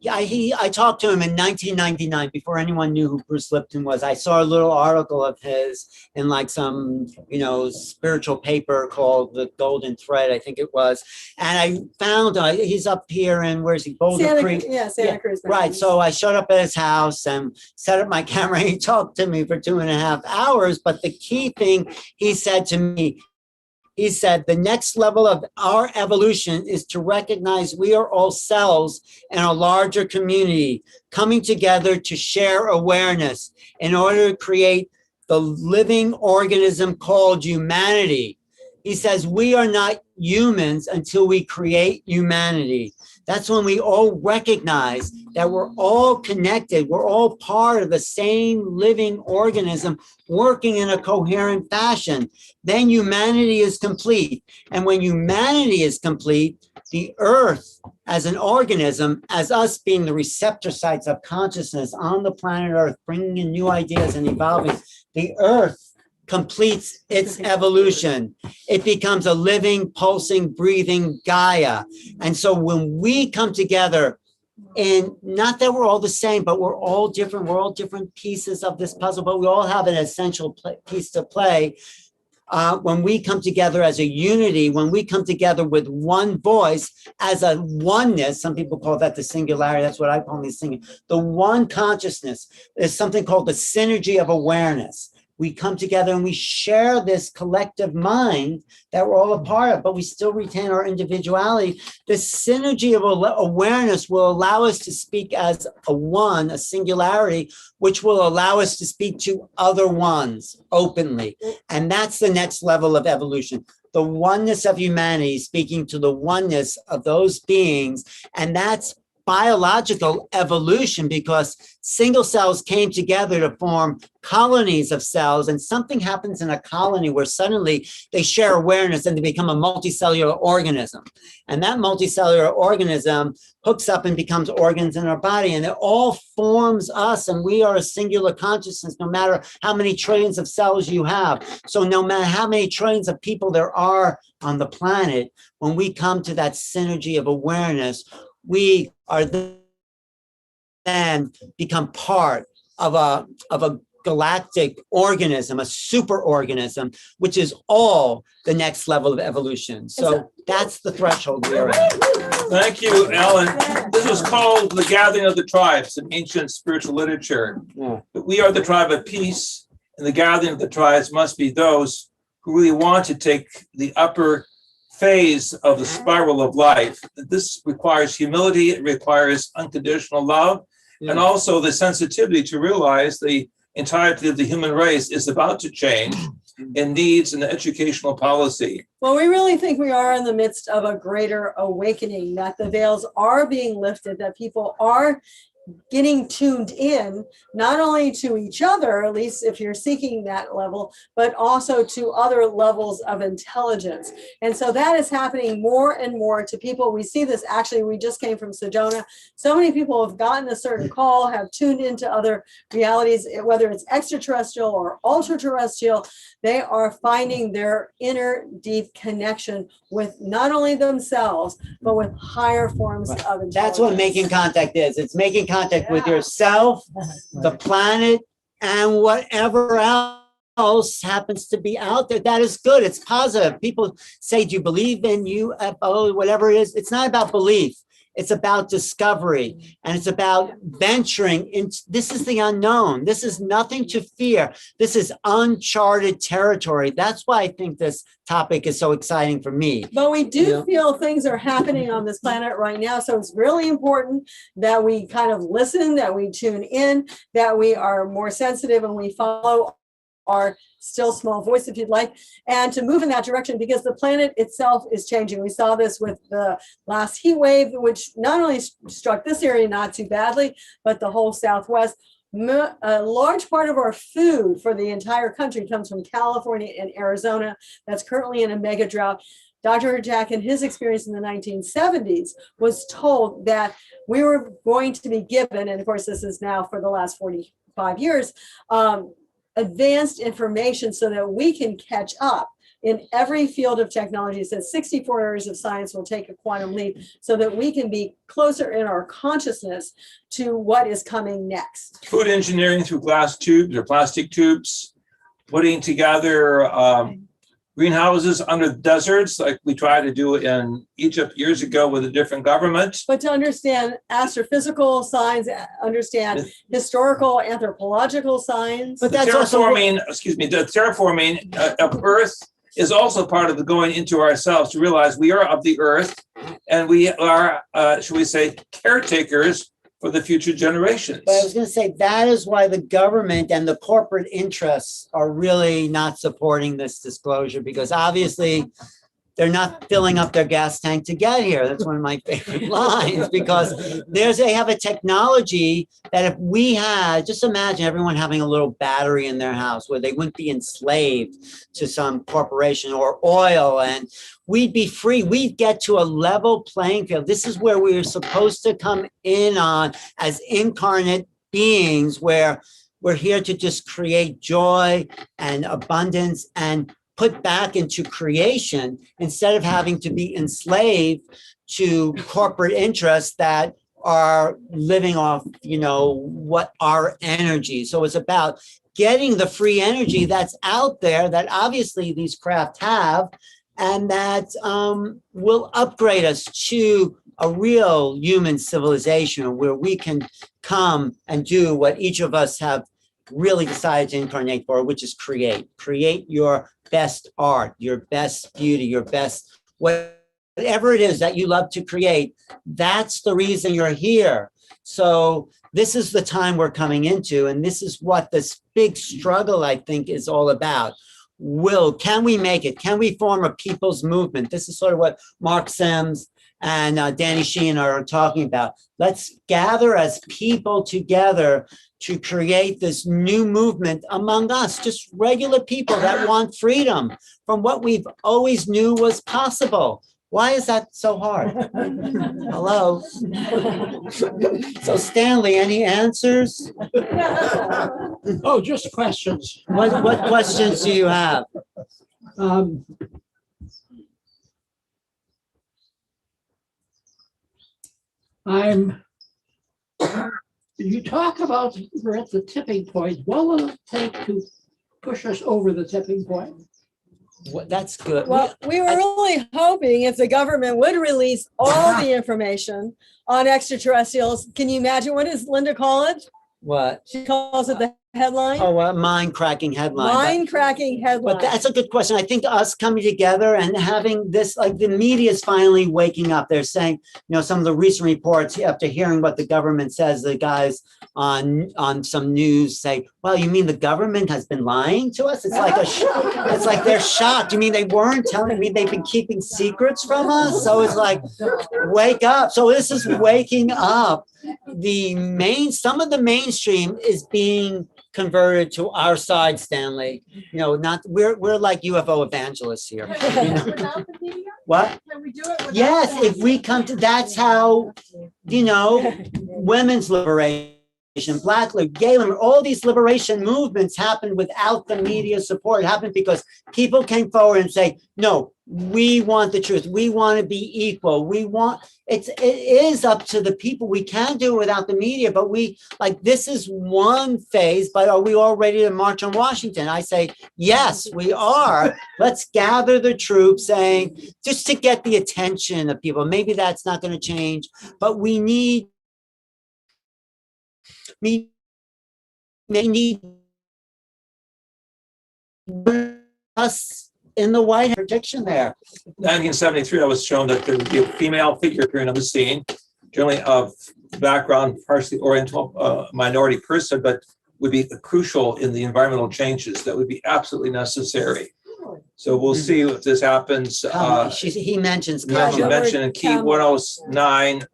I talked to him in 1999 before anyone knew who Bruce Lipton was. I saw a little article of his in like some, you know, spiritual paper called The Golden Thread, I think it was. And I found he's up here in, where's he? Boulder Creek. Yeah, Santa Cruz. Right. So I showed up at his house and set up my camera. He talked to me for 2.5 hours. But the key thing he said to me, he said, the next level of our evolution is to recognize we are all cells in a larger community coming together to share awareness in order to create the living organism called humanity. He says, we are not humans until we create humanity. That's when we all recognize that we're all connected. We're all part of the same living organism working in a coherent fashion. Then humanity is complete. And when humanity is complete, the earth as an organism, as us being the receptor sites of consciousness on the planet Earth, bringing in new ideas and evolving, the earth completes its evolution. It becomes a living, pulsing, breathing Gaia. And so when we come together, and not that we're all the same, but we're all different pieces of this puzzle, but we all have an essential piece to play. When we come together as a unity, when we come together with one voice, as a oneness, some people call that the singularity, that's what I call the singularity. The one consciousness is something called the synergy of awareness. we come together and we share this collective mind that we're all a part of, but we still retain our individuality. The synergy of awareness will allow us to speak as a one, a singularity, which will allow us to speak to other ones openly. And that's the next level of evolution. The oneness of humanity speaking to the oneness of those beings. And that's biological evolution, because single cells came together to form colonies of cells, and something happens in a colony where suddenly they share awareness and they become a multicellular organism. And that multicellular organism hooks up and becomes organs in our body, and it all forms us, and we are a singular consciousness no matter how many trillions of cells you have. So no matter how many trillions of people there are on the planet, when we come to that synergy of awareness, we are then become part of a galactic organism, a super organism, which is all the next level of evolution. So that's the threshold we are at. Thank you, Alan. This was called the Gathering of the Tribes in ancient spiritual literature. Yeah. We are the tribe of peace, and the gathering of the tribes must be those who really want to take the upper phase of the spiral of life. This requires humility, it requires unconditional love, and also the sensitivity to realize the entirety of the human race is about to change and needs an educational policy. Well, we really think we are in the midst of a greater awakening, that the veils are being lifted, that people are getting tuned in, not only to each other, at least if you're seeking that level, but also to other levels of intelligence. And so that is happening more and more to people. We see this, actually, we just came from Sedona. So many people have gotten a certain call, have tuned into other realities, whether it's extraterrestrial or ultra-terrestrial. They are finding their inner deep connection with not only themselves, but with higher forms of intelligence. That's what making contact is. It's making contact with yourself, the planet, and whatever else happens to be out there. That is good. It's positive. People say, do you believe in UFO, whatever it is? It's not about belief. It's about discovery, and it's about venturing in. This is the unknown. This is nothing to fear. This is uncharted territory. That's why I think this topic is so exciting for me. But we do feel things are happening on this planet right now. So it's really important that we kind of listen, that we tune in, that we are more sensitive, and we follow our still small voice, if you'd like, and to move in that direction, because the planet itself is changing. We saw this with the last heat wave, which not only struck this area not too badly, but the whole Southwest. A large part of our food for the entire country comes from California and Arizona. That's currently in a mega drought. Dr. Hurtak, in his experience in the 1970s, was told that we were going to be given, and of course this is now for the last 45 years, advanced information so that we can catch up in every field of technology. It says 64 areas of science will take a quantum leap so that we can be closer in our consciousness to what is coming next. Food engineering through glass tubes or plastic tubes, putting together greenhouses under the deserts, like we tried to do in Egypt years ago with a different government. But to understand astrophysical science, understand historical, anthropological science. But that's terraforming, the terraforming of Earth is also part of the going into ourselves to realize we are of the Earth, and we are, should we say, caretakers for the future generations. But I was going to say, that is why the government and the corporate interests are really not supporting this disclosure, because obviously they're not filling up their gas tank to get here. That's one of my favorite lines, because they have a technology that if we had, just imagine everyone having a little battery in their house where they wouldn't be enslaved to some corporation or oil, and we'd be free. We'd get to a level playing field. This is where we're supposed to come in on as incarnate beings, where we're here to just create joy and abundance and put back into creation, instead of having to be enslaved to corporate interests that are living off, what our energy. So it's about getting the free energy that's out there that obviously these craft have, and that will upgrade us to a real human civilization where we can come and do what each of us have really decided to incarnate for, which is create. Create your best art, your best beauty, your best, whatever it is that you love to create. That's the reason you're here. So this is the time we're coming into, and this is what this big struggle, I think, is all about. Can we make it? Can we form a people's movement? This is sort of what Mark Sims and Danny Sheehan are talking about. Let's gather as people together to create this new movement among us, just regular people that want freedom from what we've always knew was possible. Why is that so hard? Hello? So Stanley, any answers? Oh, just questions. What questions do you have? You talk about we're at the tipping point. What will it take to push us over the tipping point? That's good. Well, we were really hoping if the government would release all the information on extraterrestrials. Can you imagine, what does Linda call it? What? She calls it the headline. Oh, a mind-cracking headline. Mind-cracking headline. But that's a good question. I think us coming together and having this, like the media is finally waking up. They're saying, some of the recent reports, after hearing what the government says, the guys on some news say, well, you mean the government has been lying to us? It's like it's like they're shocked. You mean they weren't telling me, they've been keeping secrets from us? So it's like, wake up. So this is waking up. Some of the mainstream is being converted to our side, Stanley. We're like UFO evangelists here. What? Can we do it without Yes, that? if we come to, that's how, women's liberation, Black liberation, gay liberation, all these liberation movements happened without the media support. It happened because people came forward and say, no, we want the truth. We want to be equal. It is up to the people. We can do it without the media, but this is one phase, but are we all ready to march on Washington? I say, yes, we are. Let's gather the troops, saying, just to get the attention of people. Maybe that's not going to change, but we need us in the White House prediction there. 1973, I was shown that there would be a female figure appearing on the scene, generally of background, partially Oriental, minority person, but would be crucial in the environmental changes that would be absolutely necessary. So we'll see if this happens. He mentions You Yeah, mentioned in key 109,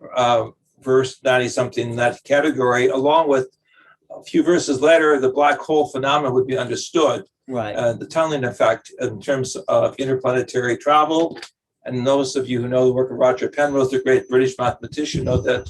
verse 90 something in that category, along with a few verses later, the black hole phenomenon would be understood. right. The tunneling effect in terms of interplanetary travel. And those of you who know the work of Roger Penrose, the great British mathematician, know that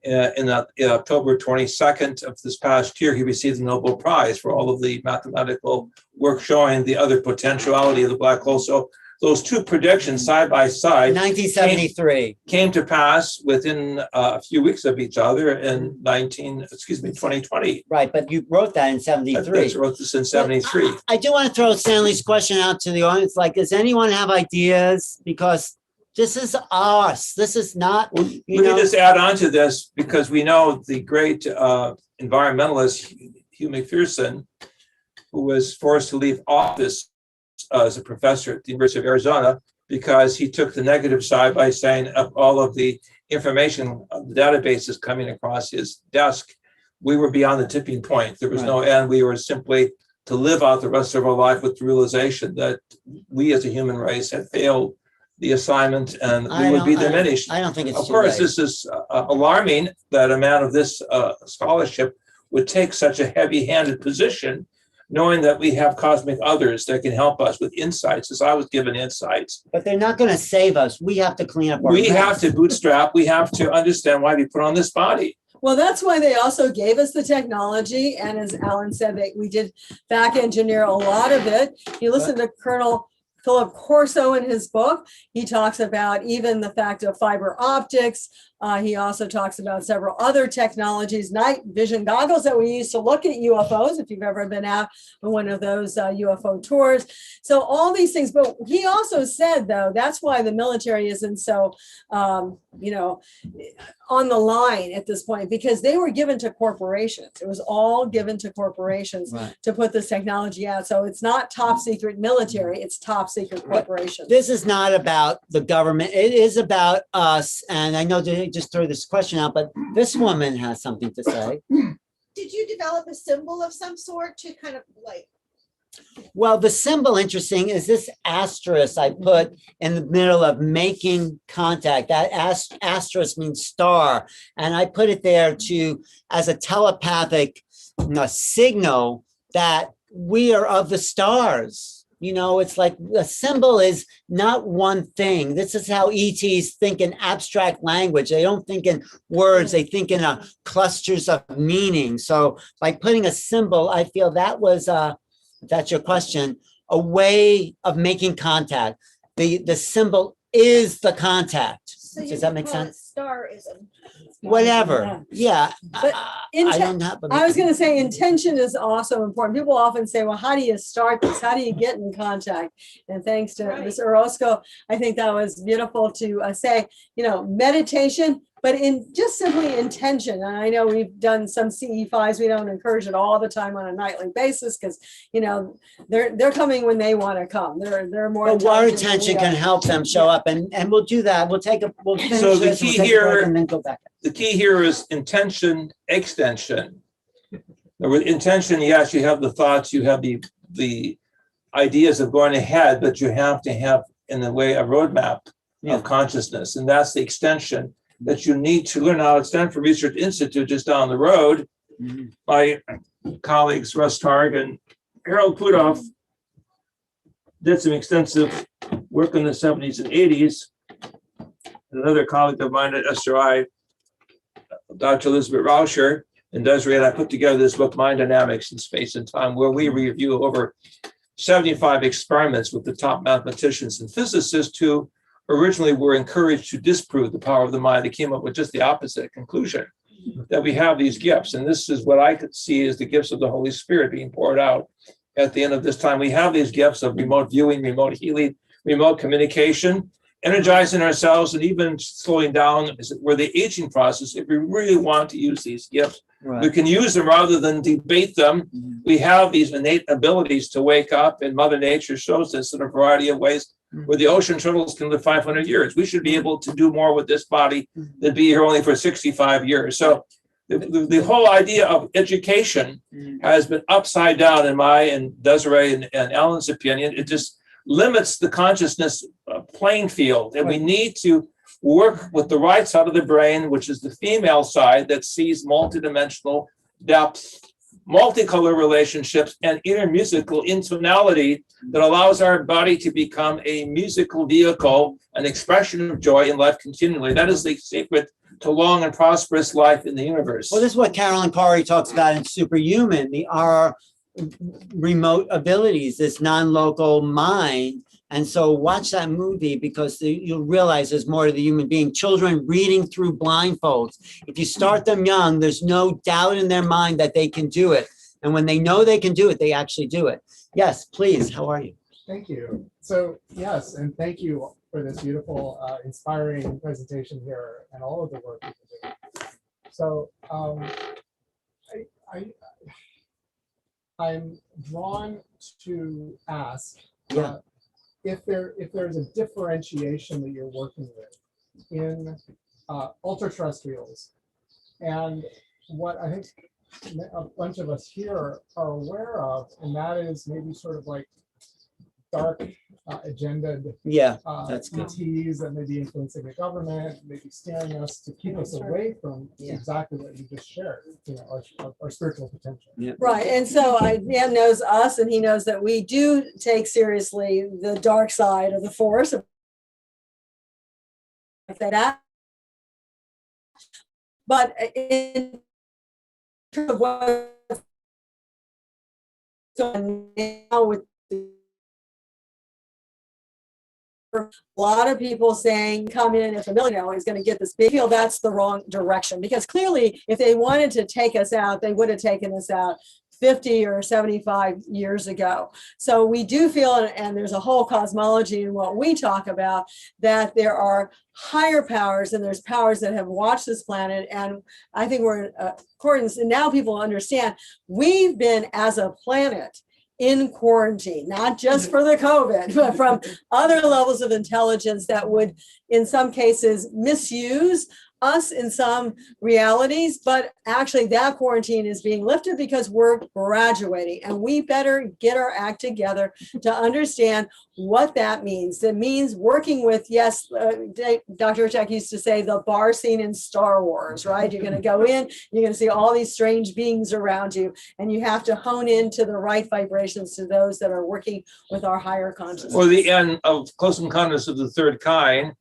in October 22nd of this past year, he received the Nobel Prize for all of the mathematical work showing the other potentiality of the black hole. So those two predictions side by side 1973 came to pass within a few weeks of each other in 2020. Right, but you wrote that in 73. I wrote this in 73. I do want to throw Stanley's question out to the audience. Does anyone have ideas? Because this is us. This is not, Let me just add on to this, because we know the great environmentalist Hugh McPherson, who was forced to leave office as a professor at the University of Arizona because he took the negative side by saying of all of the information, the databases coming across his desk, we were beyond the tipping point. There was no end. We were simply to live out the rest of our life with the realization that we as a human race had failed the assignment and we would be diminished. I don't think it's Of course, this is alarming that a man of this scholarship would take such a heavy-handed position, knowing that we have cosmic others that can help us with insights, as I was given insights. But they're not going to save us. We have to clean up our We mess. have to bootstrap. We have to understand why we put on this body. Well, that's why they also gave us the technology. And as Alan said, we did back engineer a lot of it. You listen to Colonel Philip Corso in his book. He talks about even the fact of fiber optics, He also talks about several other technologies, night vision goggles that we use to look at UFOs, if you've ever been out on one of those UFO tours. So all these things, but he also said, though, that's why the military isn't so, you know, on the line at this point, because they were given to corporations. It was all given to corporations Right. to put this technology out. So it's not top secret military, it's top secret corporations. This is not about the government. It is about us. And I know they just threw this question out, but this woman has something to say. Did you develop a symbol of some sort to kind of like? Well, the symbol, interesting, is this asterisk I put in the middle of making contact. That asterisk means star. And I put it there to, as a telepathic signal that we are of the stars. You know, it's like a symbol is not one thing. This is how ETs think in abstract language. They don't think in words. They think in clusters of meaning. So by putting a symbol, I feel that was, if that's your question, a way of making contact. The symbol is the contact. So you Does that could make call it sense? Starism. Whatever. Yeah. But I don't know. But I was going to say intention is also important. People often say, well, how do you start this? How do you get in contact? And thanks to Ms. Orozco, I think that was beautiful to say, you know, meditation, but in just simply intention. And I know we've done some CE5s. We don't encourage it all the time on a nightly basis because, you know, they're coming when they want to come. They're more. But our intention can help them show up, and we'll do that. We'll finish So the this, key we'll take a break here- and then go back. The key here is intention, extension. Now, with intention, yes, you have the thoughts, you have the ideas of going ahead, but you have to have, in a way, a roadmap Yeah. of consciousness, and that's the extension that you need to learn. Now, at Stanford Research Institute, just down the road, Mhm. my colleagues Russ Targ and Harold Pudoff did some extensive work in the 70s and 80s. Another colleague of mine at SRI, Dr. Elizabeth Rauscher, and Desiree and I put together this book, Mind Dynamics in Space and Time, where we review over 75 experiments with the top mathematicians and physicists who originally were encouraged to disprove the power of the mind. They came up with just the opposite conclusion, that we have these gifts. And this is what I could see as the gifts of the Holy Spirit being poured out at the end of this time. We have these gifts of remote viewing, remote healing, remote communication, energizing ourselves, and even slowing down, as it were, the aging process. If we really want to use these gifts, we Right. can use them rather than debate them. Mhm. We have these innate abilities to wake up, and Mother Nature shows this in a variety of ways, where the ocean turtles can live 500 years. We should be able to do more with this body than be here only for 65 years. So the whole idea of education has been upside down in my and Desiree and Alan's opinion. It just limits the consciousness playing field. And we need to work with the right side of the brain, which is the female side that sees multidimensional depth, multicolor relationships, and inner musical intonality that allows our body to become a musical vehicle, an expression of joy in life continually. That is the secret to long and prosperous life in the universe. Well, this is what Carolyn Cory talks about in Superhuman, our remote abilities, this non-local mind. And so watch that movie because you'll realize there's more to the human being. Children reading through blindfolds. If you start them young, there's no doubt in their mind that they can do it. And when they know they can do it, they actually do it. Yes, please. How are you? Thank you. So yes, and thank you for this beautiful, inspiring presentation here and all of the work you've been doing. So I'm drawn to ask Yeah. if there's a differentiation that you're working with in ultra terrestrials, and what I think a bunch of us here are aware of, and that is maybe sort of like dark agendaed Yeah, that's good. ETs that may be influencing the government, maybe steering us to keep us away from exactly what you just shared, you know, our spiritual potential. Right. And so Dan knows us, and he knows that we do take seriously the dark side of the force. That. But in terms of what's going on now with a lot of people saying, come in if a millionaire is going to get this. They feel that's the wrong direction, because clearly if they wanted to take us out, they would have taken us out 50 or 75 years ago. So we do feel, and there's a whole cosmology in what we talk about, that there are higher powers and there's powers that have watched this planet. And I think we're in accordance, and now people understand we've been, as a planet, in quarantine, not just for the COVID, but from other levels of intelligence that would, in some cases, misuse us in some realities. But actually that quarantine is being lifted because we're graduating, and we better get our act together to understand what that means. It means working with, yes, Dr. Hurtak used to say the bar scene in Star Wars, right? You're going to go in, you're going to see all these strange beings around you, and you have to hone into the right vibrations to those that are working with our higher consciousness. Or the end of Close Encounters of the Third Kind,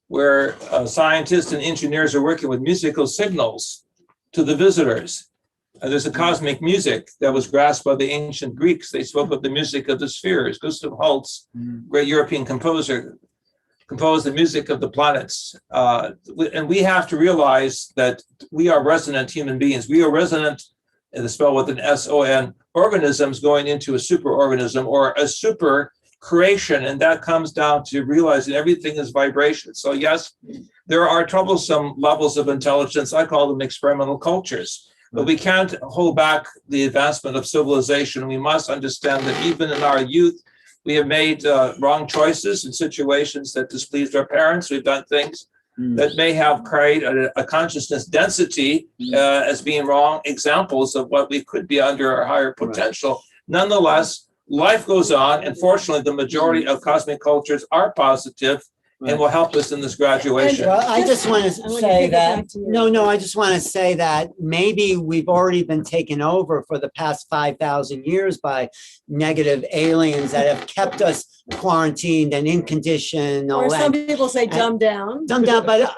where scientists and engineers are working with musical signals to the visitors. There's a cosmic music that was grasped by the ancient Greeks. They spoke of the music of the spheres. Gustav Holst, great European composer, composed the music of the planets. And we have to realize that we are resonant human beings. We are resonant, and the spell with an S-O-N, organisms going into a superorganism or a super creation, and that comes down to realizing everything is vibration. So yes, there are troublesome levels of intelligence. I call them experimental cultures, but we can't hold back the advancement of civilization. We must understand that even in our youth, we have made wrong choices in situations that displeased our parents. We've done things that may have created a consciousness density as being wrong examples of what we could be under our higher potential. Nonetheless, life goes on, and fortunately, the majority of cosmic cultures are positive and will help us in this graduation. Well, I just want to say that, I just want to say that maybe we've already been taken over for the past 5,000 years by negative aliens that have kept us quarantined and in condition. Or some people say dumbed down. Dumbed down, but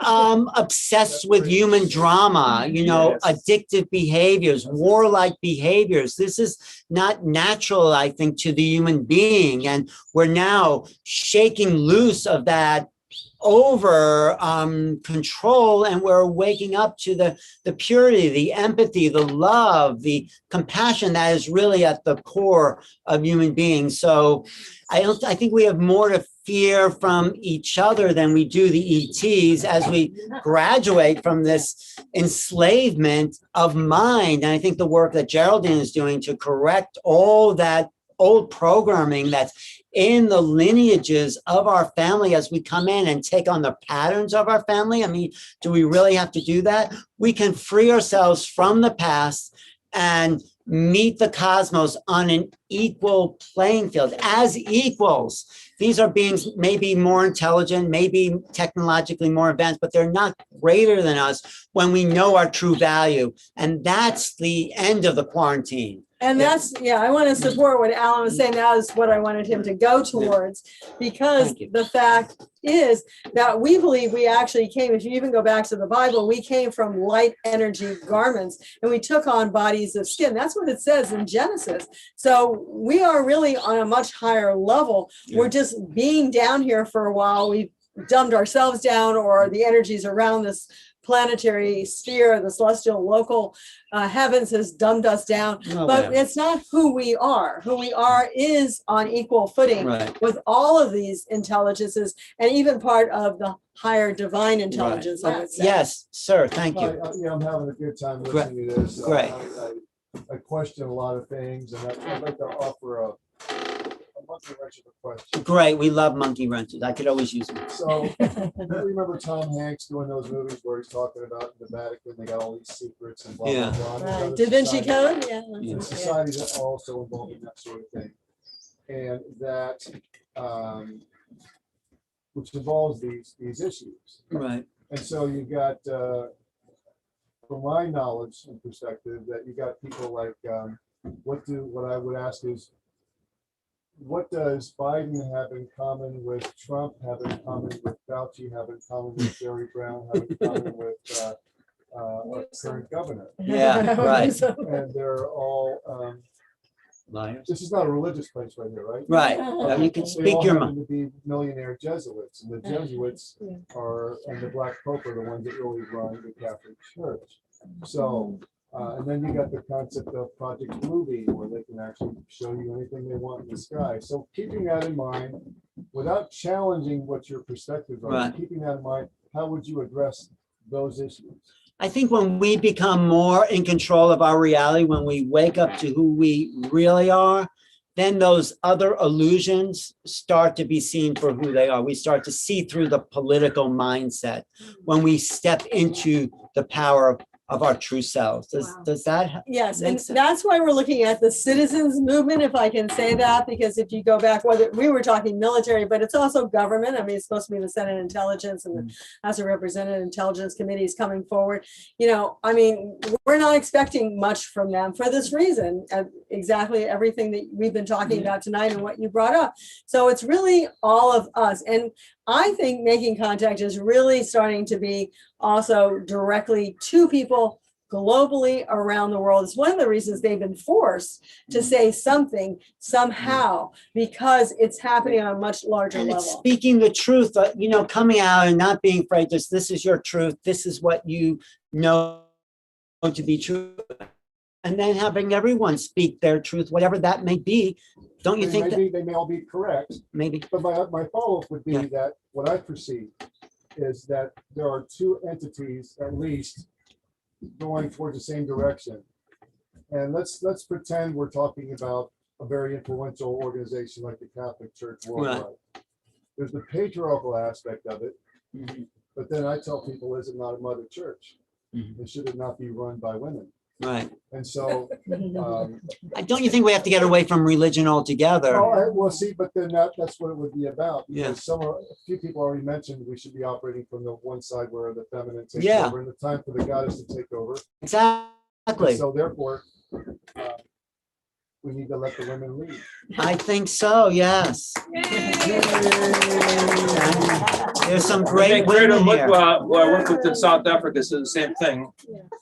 obsessed with human drama, addictive behaviors, warlike behaviors. This is not natural, I think, to the human being. And we're now shaking loose of that over control, and we're waking up to the purity, the empathy, the love, the compassion that is really at the core of human beings. So I think we have more to fear from each other than we do the ETs as we graduate from this enslavement of mind. And I think the work that Geraldine is doing to correct all that old programming that's in the lineages of our family as we come in and take on the patterns of our family. I mean, do we really have to do that? We can free ourselves from the past and meet the cosmos on an equal playing field as equals. These are beings maybe more intelligent, maybe technologically more advanced, but they're not greater than us when we know our true value. And that's the end of the quarantine. And that's, I want to support what Alan was saying. That is what I wanted him to go towards, because the fact is that we believe we actually came, if you even go back to the Bible, we came from light energy garments and we took on bodies of skin. That's what it says in Genesis. So we are really on a much higher level. We're just being down here for a while. We've dumbed ourselves down, or the energies around this planetary sphere, the celestial local heavens has dumbed us down, but it's not who we are. Who we are is on equal footing with all of these intelligences, and even part of the higher divine intelligence. I would say. Yes, sir. Thank you. I'm having a good time listening to this. Great. I question a lot of things, and I'd like to offer a monkey wrench of a question. Great. We love monkey wrenches. I could always use them. So, do you remember Tom Hanks doing those movies where he's talking about the Vatican? They got all these secrets and blah, blah, blah. Da Vinci Code? And societies are also involved in that sort of thing. And that, which involves these issues. Right. And so you got, from my knowledge and perspective, that you got people like, what I would ask is, what does Biden have in common with Trump, have in common with Fauci, have in common with Jerry Brown, have in common with our current governor? Yeah, right. And they're all Liars. This is not a religious place right here, right? Right. Now you can They speak all your happen mind. to be millionaire Jesuits, and the Jesuits are, and the Black Pope are the ones that really run the Catholic Church. So, and then you got the concept of Project Bluebeam, where they can actually show you anything they want in the sky. So keeping that in mind, without challenging what your perspectives are, Right. keeping that in mind, how would you address those issues? I think when we become more in control of our reality, when we wake up to who we really are, then those other illusions start to be seen for who they are. We start to see through the political mindset when we step into the power of our true selves. Does that? Yes, Makes and sense. that's why we're looking at the citizens movement, if I can say that, because if you go back, whether we were talking military, but it's also government. I mean, it's supposed to be the Senate Intelligence and the House of Representatives Intelligence Committee is coming forward. You know, I mean, we're not expecting much from them for this reason, exactly everything that we've been talking about tonight and what you brought up. So it's really all of us. And I think making contact is really starting to be also directly to people globally around the world. It's one of the reasons they've been forced to say something somehow, because it's happening on a much larger And level. it's speaking the truth, you know, coming out and not being afraid. This is your truth. This is what you know to be true. And then having everyone speak their truth, whatever that may be. Don't you think that? They may all be correct, Maybe. but my follow-up would be Yeah. that what I perceive is that there are two entities at least going towards the same direction. And let's pretend we're talking about a very influential organization like the Catholic Church worldwide. Right. There's the patriarchal aspect of it, Mhm. but then I tell people, is it not a mother church? Mhm. And should it not be run by women? Right. And so, Don't you think we have to get away from religion altogether? well, see, but then that's what it would be about. Yeah. Because a few people already mentioned we should be operating from the one side where the feminine takes Yeah. over, and the time for the goddess to take over. Exactly. And so therefore, we need to let the women lead. I think so, yes. There's some great women here. Who I worked with in South Africa said the same thing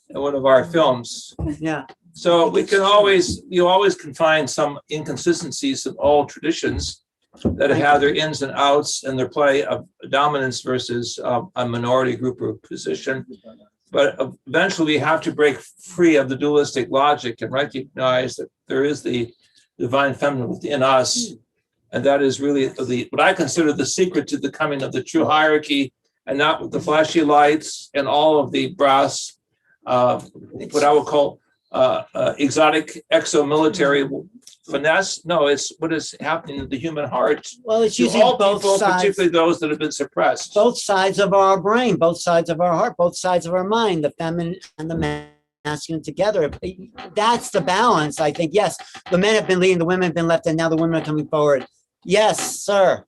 in one of our films. Yeah. So you always can find some inconsistencies of all traditions that have their ins and outs and their play of dominance versus a minority group or position. But eventually we have to break free of the dualistic logic and recognize that there is the divine feminine within us. And that is really what I consider the secret to the coming of the true hierarchy, and not with the flashy lights and all of the brass, what I would call exotic exo-military finesse. No, it's what is happening in the human heart. Well, it's To using all both people, sides. particularly those that have been suppressed. Both sides of our brain, both sides of our heart, both sides of our mind, the feminine and the masculine together. That's the balance, I think. Yes, the men have been leading, the women have been left, and now the women are coming forward. Yes, sir.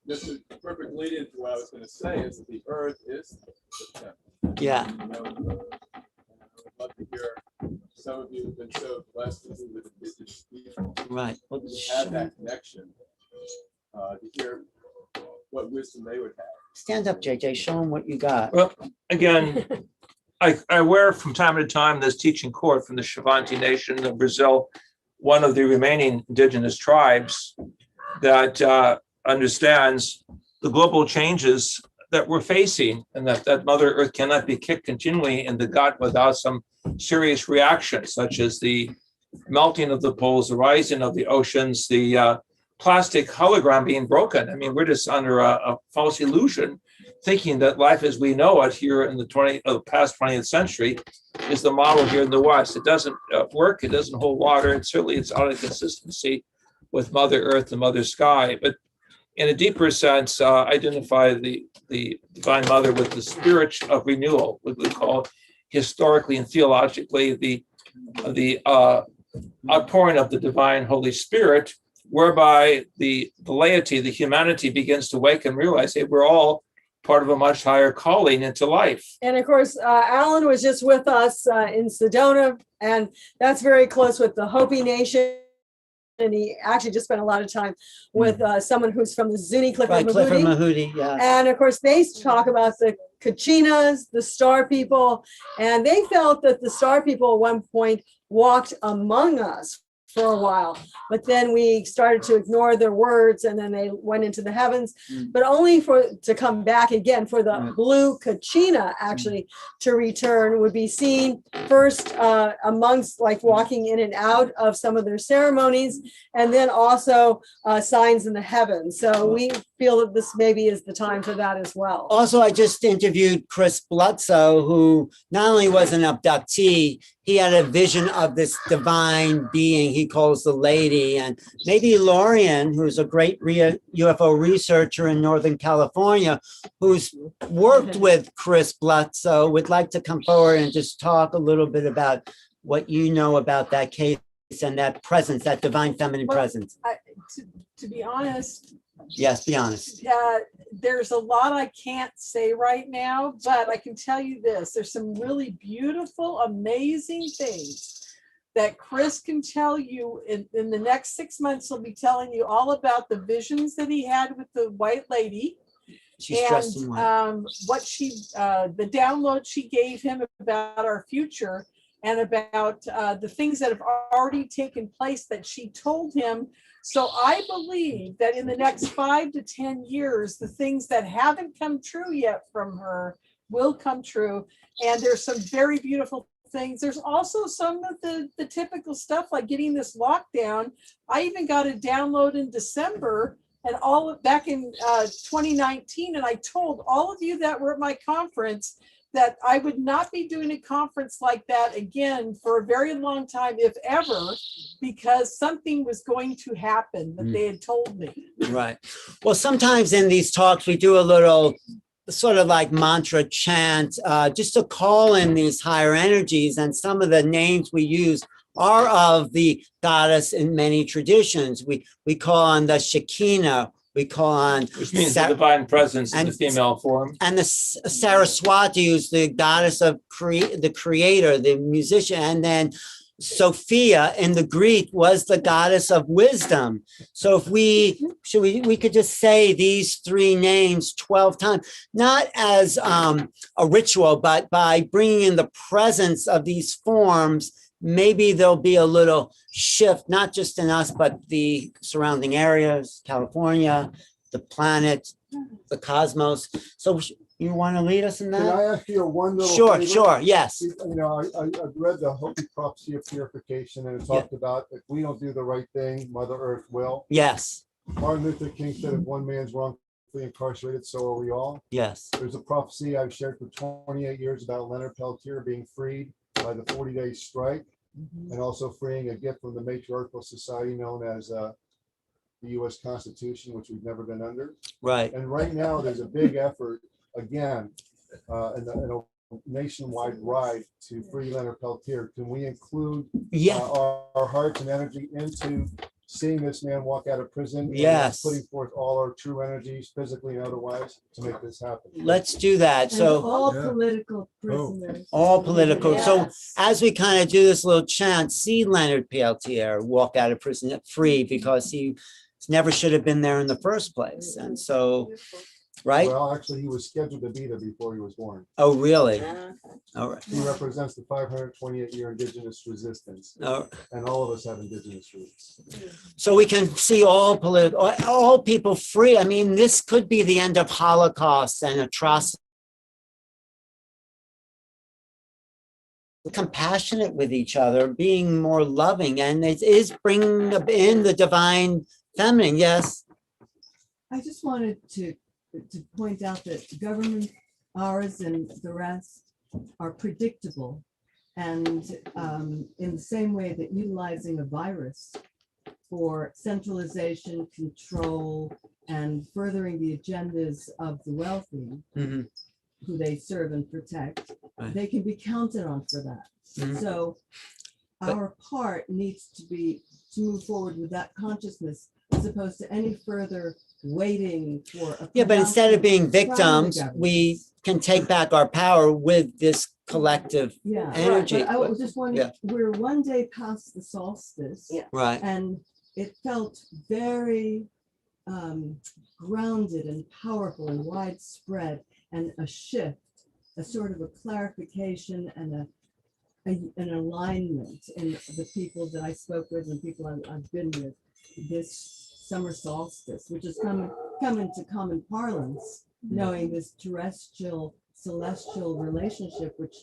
This is perfect lead into what I was going to say, is that the earth is the temple. Yeah. You know, and I would love to hear, some of you have been so blessed to be with indigenous people. Right. To have that connection, to hear what wisdom they would have. Stand up, JJ. Show them what you got. Well, again, I wear from time to time this teaching court from the Xavante Nation of Brazil, one of the remaining indigenous tribes that understands the global changes that we're facing, and that Mother Earth cannot be kicked continually in the gut without some serious reaction, such as the melting of the poles, the rising of the oceans, the plastic hologram being broken. I mean, we're just under a false illusion, thinking that life as we know it here in the past 20th century is the model here in the West. It doesn't work. It doesn't hold water. And certainly it's out of consistency with Mother Earth and Mother Sky. But in a deeper sense, identify the Divine Mother with the spirit of renewal, what we call historically and theologically the outpouring of the divine Holy Spirit, whereby the laity, the humanity begins to wake and realize, hey, we're all part of a much higher calling into life. And of course, Alan was just with us in Sedona, and that's very close with the Hopi Nation. And he actually just spent a lot of time with someone who's from the Zuni Clifford Right, Clifford Mahooty. Mahooty, yeah. And of course, they talk about the Kachinas, the Star People, and they felt that the Star People at one point walked among us for a while. But then we started to ignore their words, and then they went into the heavens, but only to come back again for the blue Kachina actually to return, would be seen first amongst like walking in and out of some of their ceremonies, and then also signs in the heavens. So we feel that this maybe is the time for that as well. Also, I just interviewed Chris Blutzo, who not only was an abductee, he had a vision of this divine being he calls the lady. And maybe Lorian, who's a great UFO researcher in Northern California, who's worked with Chris Blutzo, would like to come forward and just talk a little bit about what you know about that case and that presence, that divine feminine presence. To be honest, Yes, be honest. there's a lot I can't say right now, but I can tell you this, there's some really beautiful, amazing things that Chris can tell you in the next 6 months. He'll be telling you all about the visions that he had with the white lady. She's dressed in white. What the download she gave him about our future and about the things that have already taken place that she told him. So I believe that in the next 5 to 10 years, the things that haven't come true yet from her will come true. And there's some very beautiful things. There's also some of the typical stuff like getting this lockdown. I even got a download in December and back in 2019. And I told all of you that were at my conference that I would not be doing a conference like that again for a very long time, if ever, because something was going to happen that they had told me. Right. Well, sometimes in these talks, we do a little sort of like mantra chant, just to call in these higher energies. And some of the names we use are of the goddess in many traditions. We call on the Shekinah. We call on, which means the divine presence in the female form. And the Saraswati, who's the goddess of the creator, the musician. And then Sophia in the Greek was the goddess of wisdom. So if we could just say these three names 12 times, not as a ritual, but by bringing in the presence of these forms, maybe there'll be a little shift, not just in us, but the surrounding areas, California, the planet, the cosmos. So you want to lead us in that? Can I ask you one little Sure, favor? sure, yes. You know, I've read the Hopi prophecy of purification, and it talked about if we don't do the right thing, Mother Earth will. Yes. Martin Luther King said, if one man's wrongfully incarcerated, so are we all. Yes. There's a prophecy I've shared for 28 years about Leonard Peltier being freed by the 40-day strike, and also freeing a gift from the matriarchal society known as the U.S. Constitution, which we've never been under. Right. And right now, there's a big effort, again, in a nationwide ride to free Leonard Peltier. Can we include our hearts and energy into seeing this man walk out of prison? Yes. Putting forth all our true energies, physically and otherwise, to make this happen. Let's do that. So all political prisoners. All political. Yes. So as we kind of do this little chant, see Leonard Peltier walk out of prison free because he never should have been there in the first place. And so, right? Well, actually, he was scheduled to be there before he was born. Oh, really? All right. He represents the 528-year indigenous resistance. Oh. And all of us have indigenous roots. So we can see all people free. I mean, this could be the end of Holocaust and atrocity. Compassionate with each other, being more loving, and it is bringing in the divine feminine. Yes. I just wanted to point out that government, ours and the rest, are predictable. And in the same way that utilizing a virus for centralization, control, and furthering the agendas of the wealthy, who they serve and protect, they can be counted on for that. So our part needs to be to move forward with that consciousness, as opposed to any further waiting for a but instead of being victims, government. we can take back our power with this collective energy. Right. But I was just wondering, we're one day past the solstice, Right. and it felt very grounded and powerful and widespread, and a shift, a sort of a clarification and an alignment in the people that I spoke with and people I've been with this summer solstice, which has come into common parlance, knowing this terrestrial celestial relationship, which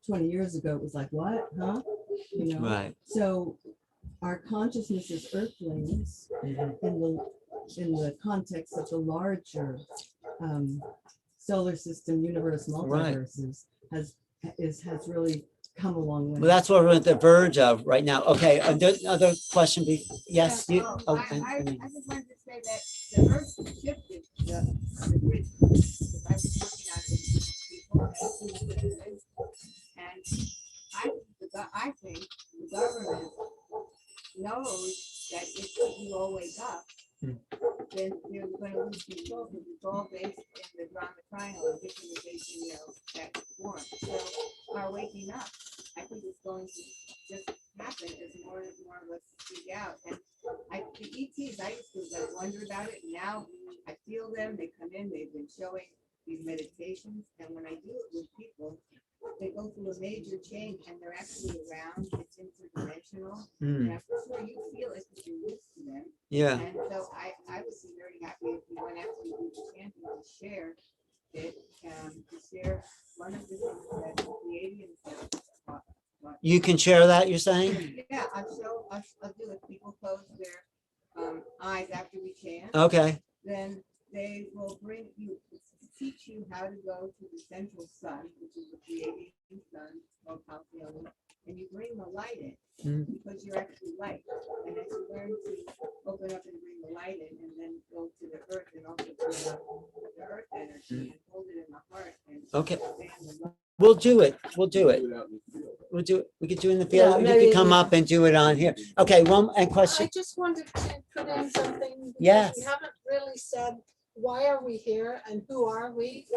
20 years ago it was like, what, huh? You know, Right. So our consciousness as earthlings in the context of the larger solar system, universe, multiverses has really come a long way. Well, that's what we're at the verge of right now. Okay, another question. Yes, you. Oh, I just wanted to say that the earth shifted the grid. Because I was looking at it people and I think the government knows that if you all wake up, then you're going to lose control because it's all based in the drama triangle and victimization, that form. So our waking up, I think it's going to just happen as more and more of us speak out. And the ETs, I used to wonder about it. Now I feel them. They come in. They've been showing these meditations, and when I do it with people, they go through a major change, and they're actually around. It's interdimensional. And I'm sure you feel it because you're used to them. Yeah. And so I would be very happy if you went after you do the chanting to share it, to share one of the things that the Pleiadians have. You can share that, you're saying? Yeah, I'll do it. People close their eyes after we chant. Okay. Then they will teach you how to go to the central sun, which is the Pleiadian sun, called Halcyon, and you bring the light in because you're actually light. And as you learn to open up and bring the light in, and then go to the earth and also bring up the earth energy and hold it in the heart. And Okay. expand the love. We'll do it. We'll do it. We'll do it. We could do it in the field. You maybe- could come up and do it on here. Okay, and question. I just wanted to put in something. because Yes. We haven't really said, why are we here and who are we?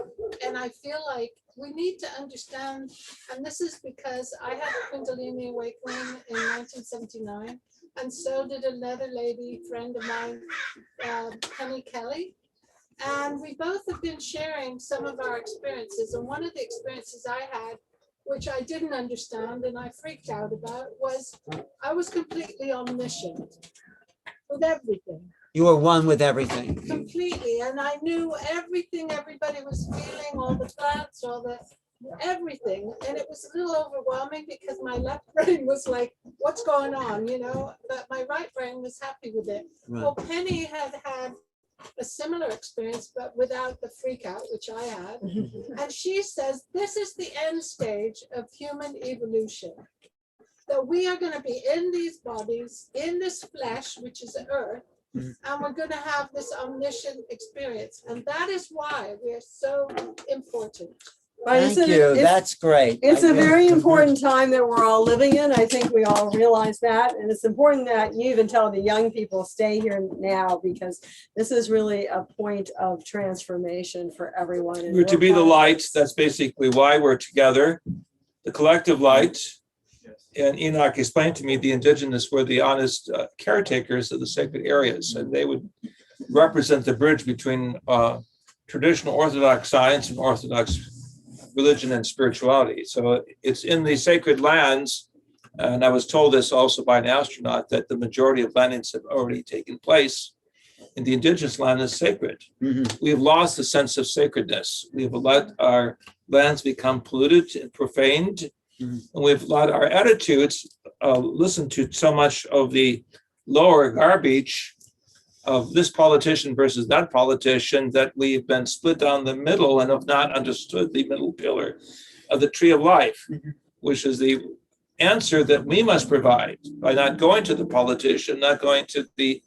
And I feel like we need to understand, and this is because I had a Kundalini awakening in 1979, and so did another lady friend of mine, Penny Kelly. And we both have been sharing some of our experiences. And one of the experiences I had, which I didn't understand and I freaked out about, was I was completely omniscient with everything. You were one with everything. Completely. And I knew everything everybody was feeling, all the plants, all the everything. And it was a little overwhelming because my left brain was like, what's going on, But my right brain was happy with it. Right. Well, Penny had a similar experience, but without the freak out, which I had. And she says, this is the end stage of human evolution. That we are going to be in these bodies, in this flesh, which is earth, and we're going to have this omniscient experience. And that is why we are so important. Right, Thank isn't it- you. it's- That's great. It's a very important time that we're all living in. I think we all realize that. And it's important that you even tell the young people, stay here now, because this is really a point of transformation for everyone. And We're to be the light. That's basically why we're together, the collective light. And Enoch explained to me the indigenous were the honest caretakers of the sacred areas, and they would represent the bridge between traditional Orthodox science and Orthodox religion and spirituality. So it's in the sacred lands, and I was told this also by an astronaut, that the majority of landings have already taken place. And the indigenous land is sacred. We have lost the sense of sacredness. We have let our lands become polluted and profaned. And we've let our attitudes listen to so much of the lower garbage of this politician versus that politician that we've been split down the middle and have not understood the middle pillar of the tree of life, which is the answer that we must provide by not going to the politician, not going to the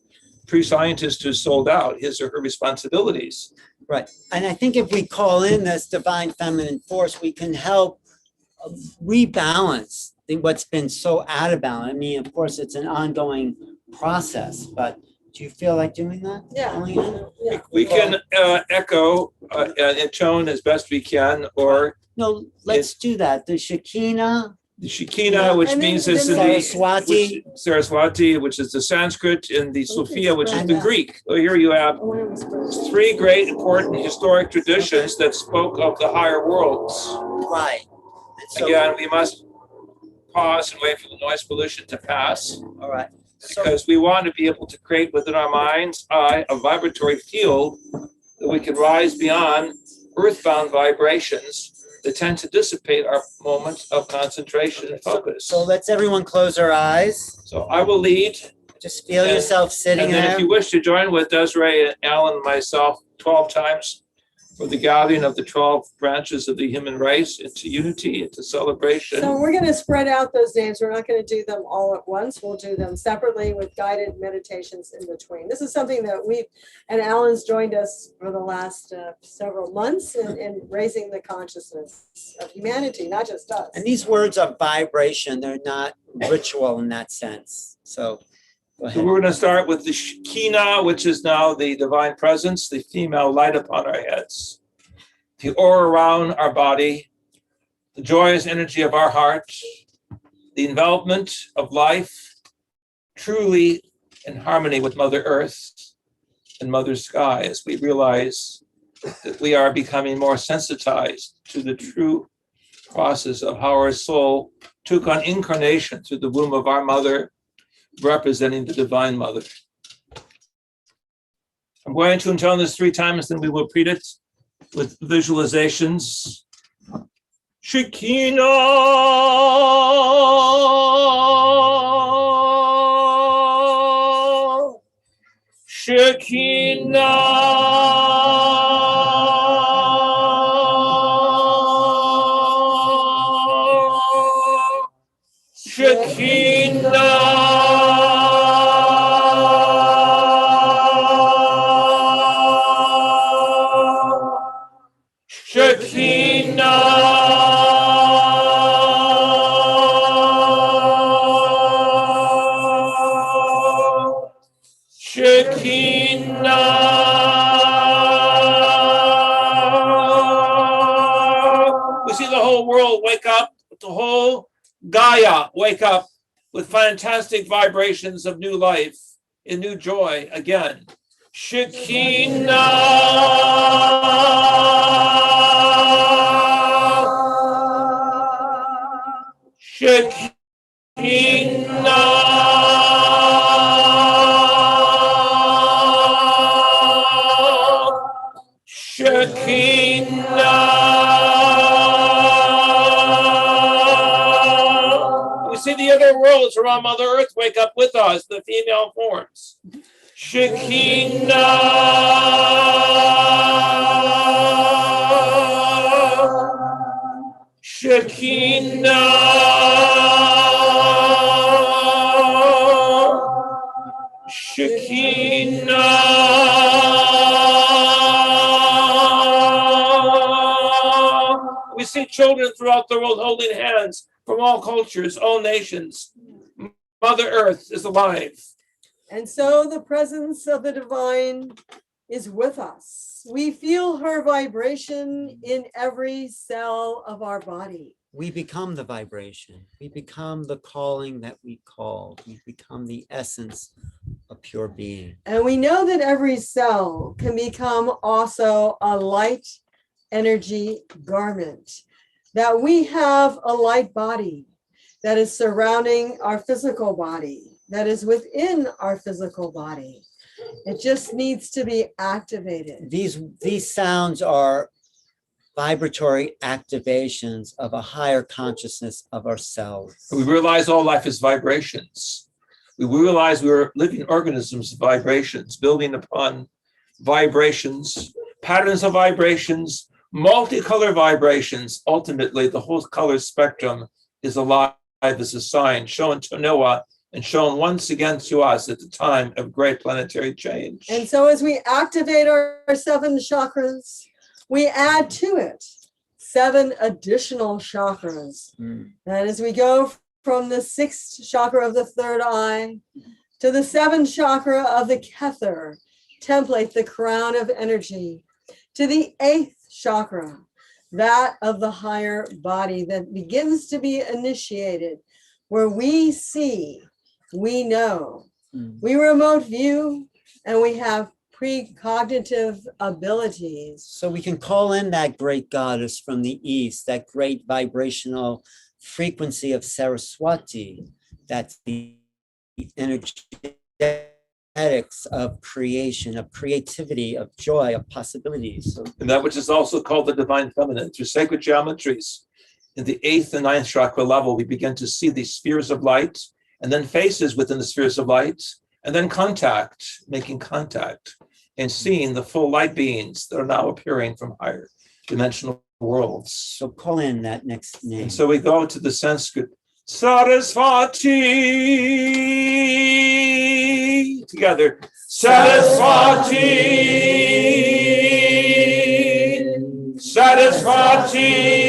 pre-scientist who sold out his or her responsibilities. Right. And I think if we call in this divine feminine force, we can help rebalance what's been so out of balance. I mean, of course, it's an ongoing process, but do you feel like doing that? Yeah. We can echo and tone as best we can, or no, let's do that. The Shekinah. The Shekinah, which means it's in Saraswati. Saraswati, which is the Sanskrit, and the Sophia, which is the Greek. So here you have three great important historic traditions that spoke of the higher worlds. Right. Again, we must pause and wait for the noise pollution to pass, All right. So, because we want to be able to create within our mind's eye a vibratory field that we can rise beyond earthbound vibrations that tend to dissipate our moments of concentration and focus. so let's everyone close our eyes. So I will lead, Just feel And- yourself sitting and then if there. you wish to join with Desiree, Alan, and myself 12 times for the gathering of the 12 branches of the human race into unity, into celebration. So we're gonna spread out those names. We're not gonna do them all at once. We'll do them separately with guided meditations in between. This is something that and Alan's joined us for the last several months in raising the consciousness of humanity, not just us. And these words are vibration. They're not ritual in that sense. So go So ahead. we're going to start with the Shekinah, which is now the divine presence, the female light upon our heads, the aura around our body, the joyous energy of our heart, the envelopment of life, truly in harmony with Mother Earth and Mother Sky, as we realize that we are becoming more sensitized to the true process of how our soul took on incarnation through the womb of our mother, representing the Divine Mother. I'm going to intone this 3 times, then we will repeat it with visualizations. Shekinah. Shekinah. We see the whole world wake up, the whole Gaia wake up with fantastic vibrations of new life and new joy again. Shekinah. We see the other worlds around Mother Earth wake up with us, the female forms. We see children throughout the world holding hands from all cultures, all nations. Mother Earth is alive. And so the presence of the divine is with us. We feel her vibration in every cell of our body. We become the vibration. We become the calling that we call. We become the essence of pure being. And we know that every cell can become also a light energy garment, that we have a light body that is surrounding our physical body, that is within our physical body. It just needs to be activated. These sounds are vibratory activations of a higher consciousness of ourselves. We realize all life is vibrations. We realize we're living organisms of vibrations, building upon vibrations, patterns of vibrations, multicolor vibrations. Ultimately, the whole color spectrum is alive as a sign shown to Noah and shown once again to us at the time of great planetary change. And so as we activate our 7 chakras, we add to it 7 additional chakras. And as we go from the 6th chakra of the 3rd eye to the 7th chakra of the Kether, template, the crown of energy, to the 8th chakra, that of the higher body that begins to be initiated, where we see, we know, we remote view, and we have precognitive abilities. So we can call in that great goddess from the east, that great vibrational frequency of Saraswati. That's the energetics of creation, of creativity, of joy, of possibilities. So, And that which is also called the divine feminine. Through sacred geometries, in the 8th and 9th chakra level, we begin to see these spheres of light, and then faces within the spheres of light, and then contact, making contact, and seeing the full light beings that are now appearing from higher dimensional worlds. so call in that next name. And so we go to the Sanskrit Saraswati together. Saraswati, Saraswati,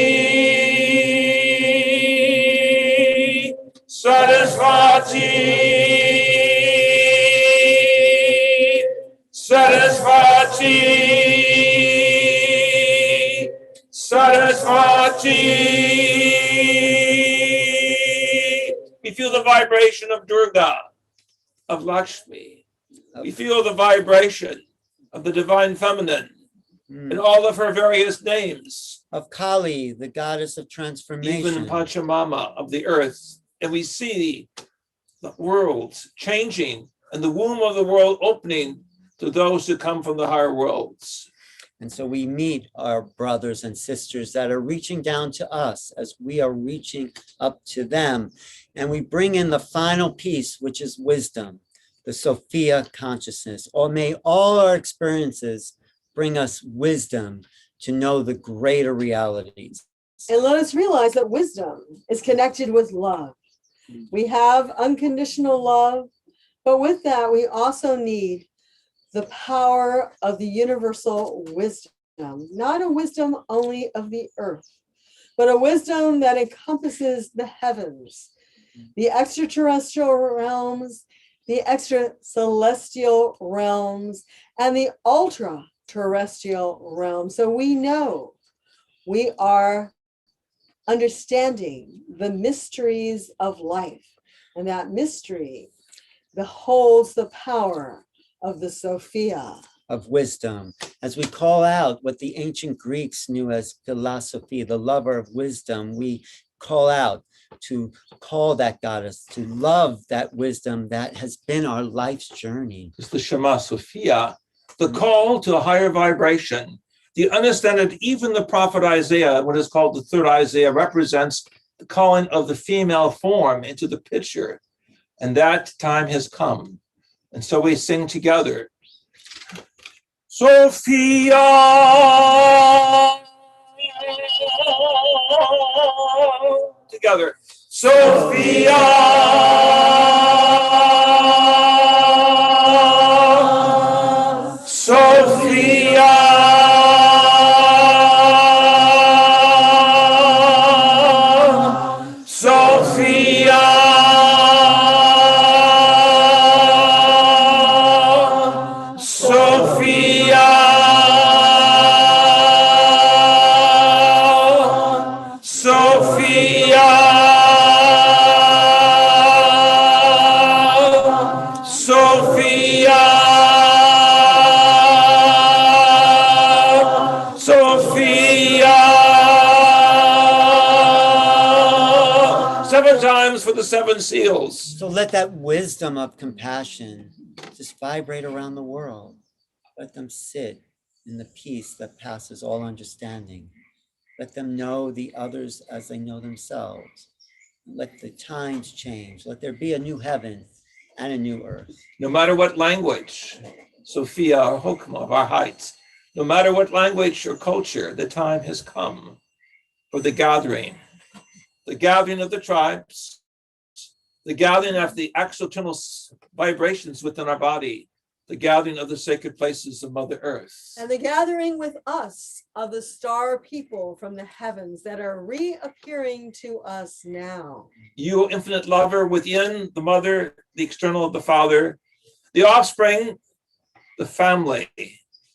Saraswati, Saraswati, Saraswati. We feel the vibration of Durga, of Lakshmi. We feel the vibration of the divine feminine in all of her various names. Of Kali, the goddess of transformation. Even Pachamama of the earth. And we see the world changing and the womb of the world opening to those who come from the higher worlds. And so we meet our brothers and sisters that are reaching down to us as we are reaching up to them. And we bring in the final piece, which is wisdom, the Sophia consciousness. Or may all our experiences bring us wisdom to know the greater realities. And let us realize that wisdom is connected with love. We have unconditional love, but with that, we also need the power of the universal wisdom, not a wisdom only of the earth, but a wisdom that encompasses the heavens, the extraterrestrial realms, the extra celestial realms, and the ultra terrestrial realm. So we know we are understanding the mysteries of life, and that mystery holds the power of the Sophia. Of wisdom, as we call out what the ancient Greeks knew as philosophy, the lover of wisdom, we call out to call that goddess, to love that wisdom that has been our life's journey. It's the Shema Sophia, the call to a higher vibration. Do you understand that even the prophet Isaiah, what is called the third Isaiah, represents the calling of the female form into the picture? And that time has come. And so we sing together. Sophia, together. Sophia, Sophia, Sophia, Sophia, Sophia, Sophia, Sophia. 7 times for the 7 seals. So let that wisdom of compassion just vibrate around the world. Let them sit in the peace that passes all understanding. Let them know the others as they know themselves. Let the times change. Let there be a new heaven and a new earth. No matter what language, Sophia or Hokma of our heights, no matter what language or culture, the time has come for the gathering of the tribes, the gathering of the external vibrations within our body, the gathering of the sacred places of Mother Earth. And the gathering with us of the star people from the heavens that are reappearing to us now. You, infinite lover within the mother, the external of the father, the offspring, the family,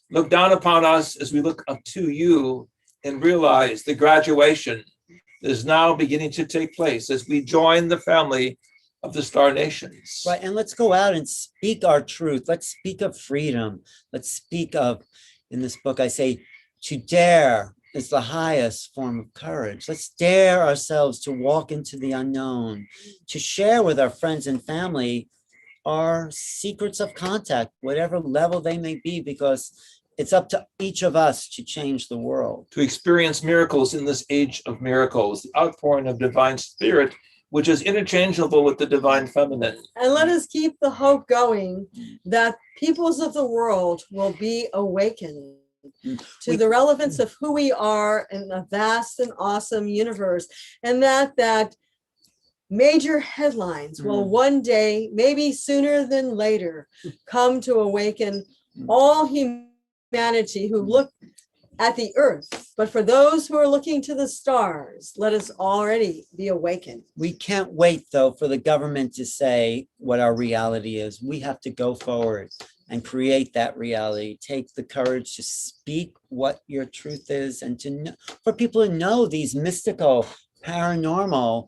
look down upon us as we look up to you and realize the graduation that is now beginning to take place as we join the family of the star nations. Right, and let's go out and speak our truth. Let's speak of freedom. Let's speak of, in this book, I say, to dare is the highest form of courage. Let's dare ourselves to walk into the unknown, to share with our friends and family our secrets of contact, whatever level they may be, because it's up to each of us to change the world. To experience miracles in this age of miracles, the outpouring of divine spirit, which is interchangeable with the divine feminine. And let us keep the hope going that peoples of the world will be awakened to the relevance of who we are in a vast and awesome universe, and that major headlines will one day, maybe sooner than later, come to awaken all humanity who look at the earth. But for those who are looking to the stars, let us already be awakened. We can't wait, though, for the government to say what our reality is. We have to go forward and create that reality. Take the courage to speak what your truth is, and to know, for people to know these mystical, paranormal,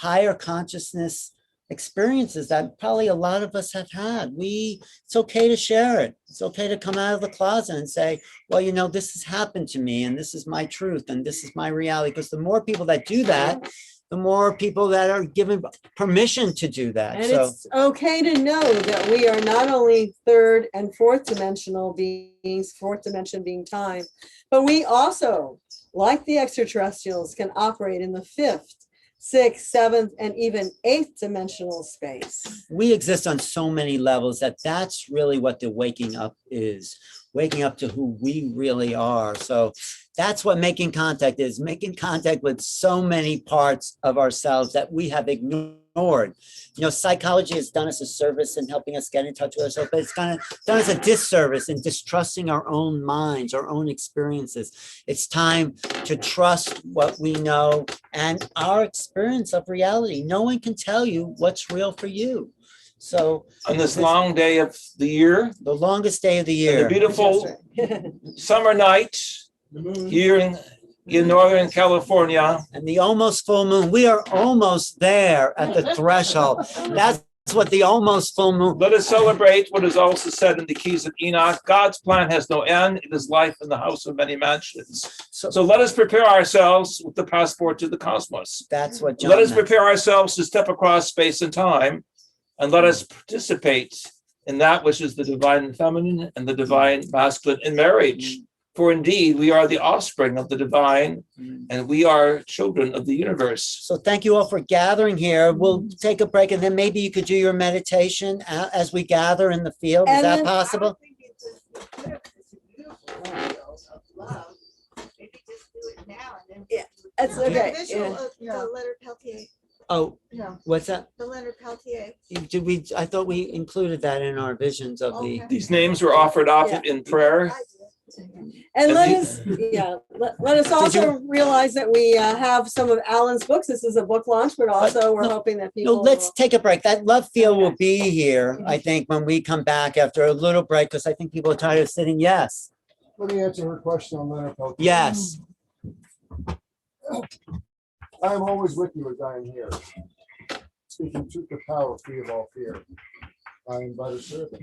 higher consciousness experiences that probably a lot of us have had. It's okay to share it. It's okay to come out of the closet and say, well, you know, this has happened to me, and this is my truth, and this is my reality. Because the more people that do that, the more people that are given permission to do that. And So it's okay to know that we are not only third and fourth dimensional beings, fourth dimension being time, but we also, like the extraterrestrials, can operate in the fifth, sixth, seventh, and even eighth dimensional space. we exist on so many levels that's really what the waking up is, waking up to who we really are. So that's what making contact is, making contact with so many parts of ourselves that we have ignored. You know, psychology has done us a service in helping us get in touch with ourselves, but it's done us a disservice in distrusting our own minds, our own experiences. It's time to trust what we know and our experience of reality. No one can tell you what's real for you. So On this long day of the year, the longest day of the and the year, beautiful summer night here in Northern California, and the almost full moon, we are almost there at the threshold. That's what the almost full moon. let us celebrate what is also said in the Keys of Enoch. God's plan has no end. It is life in the house of many mansions. So let us prepare ourselves with the passport to the cosmos. That's what John Let us meant. prepare ourselves to step across space and time, and let us participate in that which is the divine feminine and the divine masculine in marriage. For indeed, we are the offspring of the divine, and we are children of the universe. So thank you all for gathering here. We'll take a break, and then maybe you could do your meditation as we gather in the field. Is And that then- possible? Yeah, that's okay. Visual Yeah. of the Leonard Peltier. Oh, Yeah. what's that? The Leonard Peltier. I thought we included that in our visions of the. Okay. These names were offered up in prayer. And let And us, let us also realize that we have some of Alan's books. This is a book launch, but also we're hoping that No, people. let's will- take a break. That love field will be here, I think, when we come back after a little break, because I think people are tired of sitting. Yes, Let me answer her question on Leonard Peltier. yes. I am always with you as I am here. Speaking truth to power, free of all fear. I am but a servant.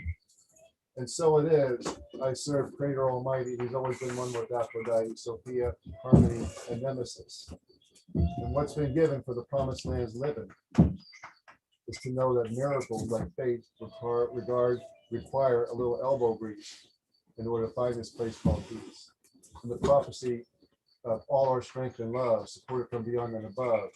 And so it is. I serve Creator Almighty. He's always been one with Aphrodite, Sophia, Harmony, and Nemesis. And what's been given for the promised land's living is to know that miracles like faith require a little elbow grease in order to find this place called peace. And the prophecy of all our strength and love, supported from beyond and above,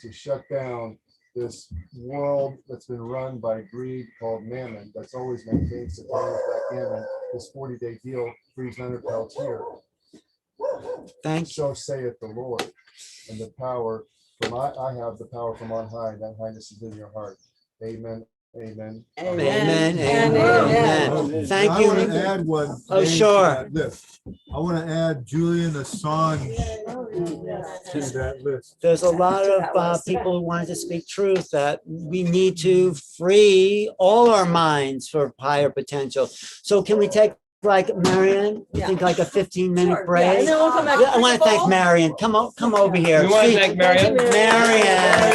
to shut down this world that's been run by greed called mammon, that's always maintained satanic backgammon. This 40-day deal frees Leonard Peltier. Thank you. So saith the Lord. And the power from I have the power from on high, and that highness is in your heart. Amen. Amen. Amen. And Amen. Thank I want to you. add one. Oh, name to sure. that list. I want to add Julian Assange to that list. There's a lot of people who wanted to speak truth, that we need to free all our minds for higher potential. So can we take, like, Marianne, I think like a 15-minute Sure, yeah, break? and then we'll come back. I want to thank Marianne. Come over here. We want to She- thank Marianne. Marianne,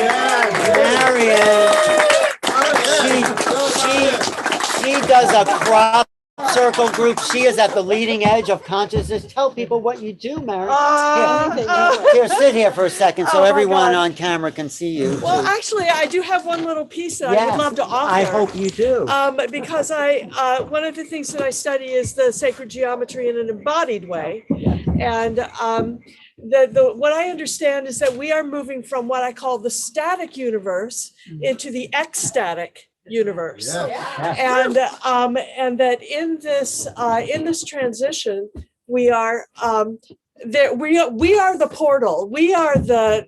she does a crop circle group. She is at the leading edge of consciousness. Tell people what you do, Mary. Here, sit here for a second so Oh, my everyone God. on camera can see you. Well, too. actually, I do have one little piece that I Yes, would love to offer. I hope you do. Because one of the things that I study is the sacred geometry in an embodied way. And what I understand is that we are moving from what I call the static universe into the ecstatic universe. And that in this transition, we are we are the portal. We are the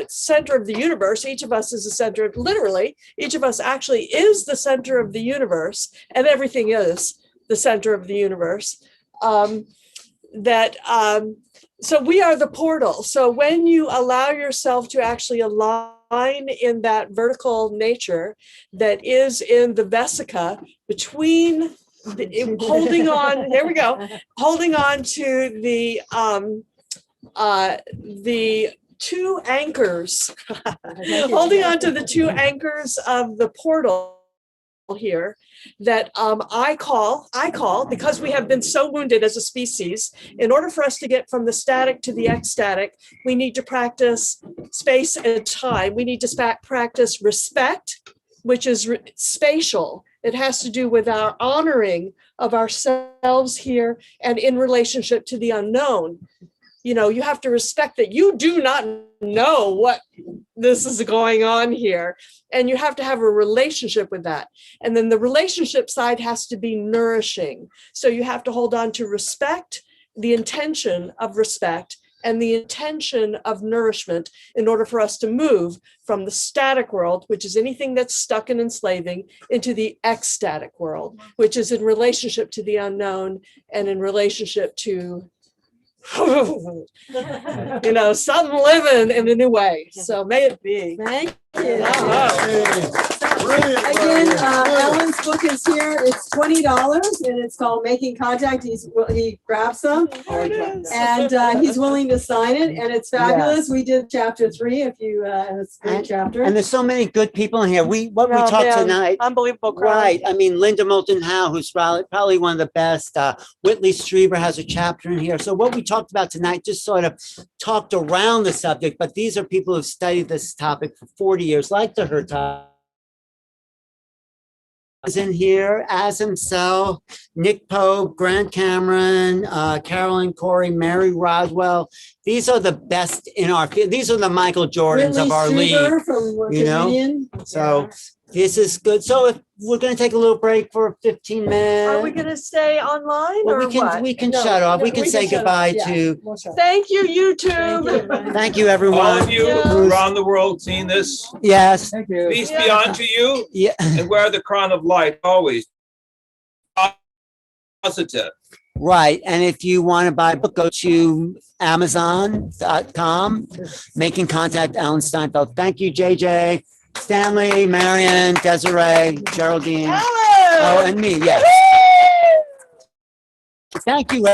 center of the universe. Each of us is the center. Literally, each of us actually is the center of the universe, and everything is the center of the universe. So we are the portal. So when you allow yourself to actually align in that vertical nature that is in the vesica between holding on, there we go, holding on to the two anchors, holding on to the two anchors of the portal here that I call, because we have been so wounded as a species, in order for us to get from the static to the ecstatic, we need to practice space and time. We need to practice respect, which is spatial. It has to do with our honoring of ourselves here and in relationship to the unknown. You know, you have to respect that you do not know what this is going on here. And you have to have a relationship with that. And then the relationship side has to be nourishing. So you have to hold on to respect, the intention of respect, and the intention of nourishment in order for us to move from the static world, which is anything that's stuck and enslaving, into the ecstatic world, which is in relationship to the unknown and in relationship to you know, something living in a new way. So may it be. Thank you. Again, Ellen's book is here. It's $20 and it's called Making Contact. He grabs some and he's willing to sign it, and it's fabulous. Yes. We did chapter 3. If you, it's a great chapter. And there's so many good people in here. What we talked tonight. Unbelievable crowd. Right. I mean, Linda Moulton Howe, who's probably one of the best. Whitley Strieber has a chapter in here. So what we talked about tonight just sort of talked around the subject, but these are people who've studied this topic for 40 years, like the Hurtak is in here, as himself, Nick Pope, Grant Cameron, Carolyn Cory, Marie Rodwell. These are the best in our field. These are the Michael Jordans Whitley of our Strieber league, from you know? Virginia. So this is good. So if we're going to take a little break for 15 minutes. Are we going to stay online Well, or what? we can shut off. We can say goodbye to. Thank you, YouTube. Thank you, everyone. All of you around the world seeing this. Yes. Thank you. Peace be unto you. Yeah. And wear the crown of light always. Positive. Right. And if you want to buy a book, go to Amazon.com, Making Contact, Alan Steinfeld. Thank you, JJ, Stanley, Marion, Desiree, Geraldine. Oh, and me, yes. Thank you.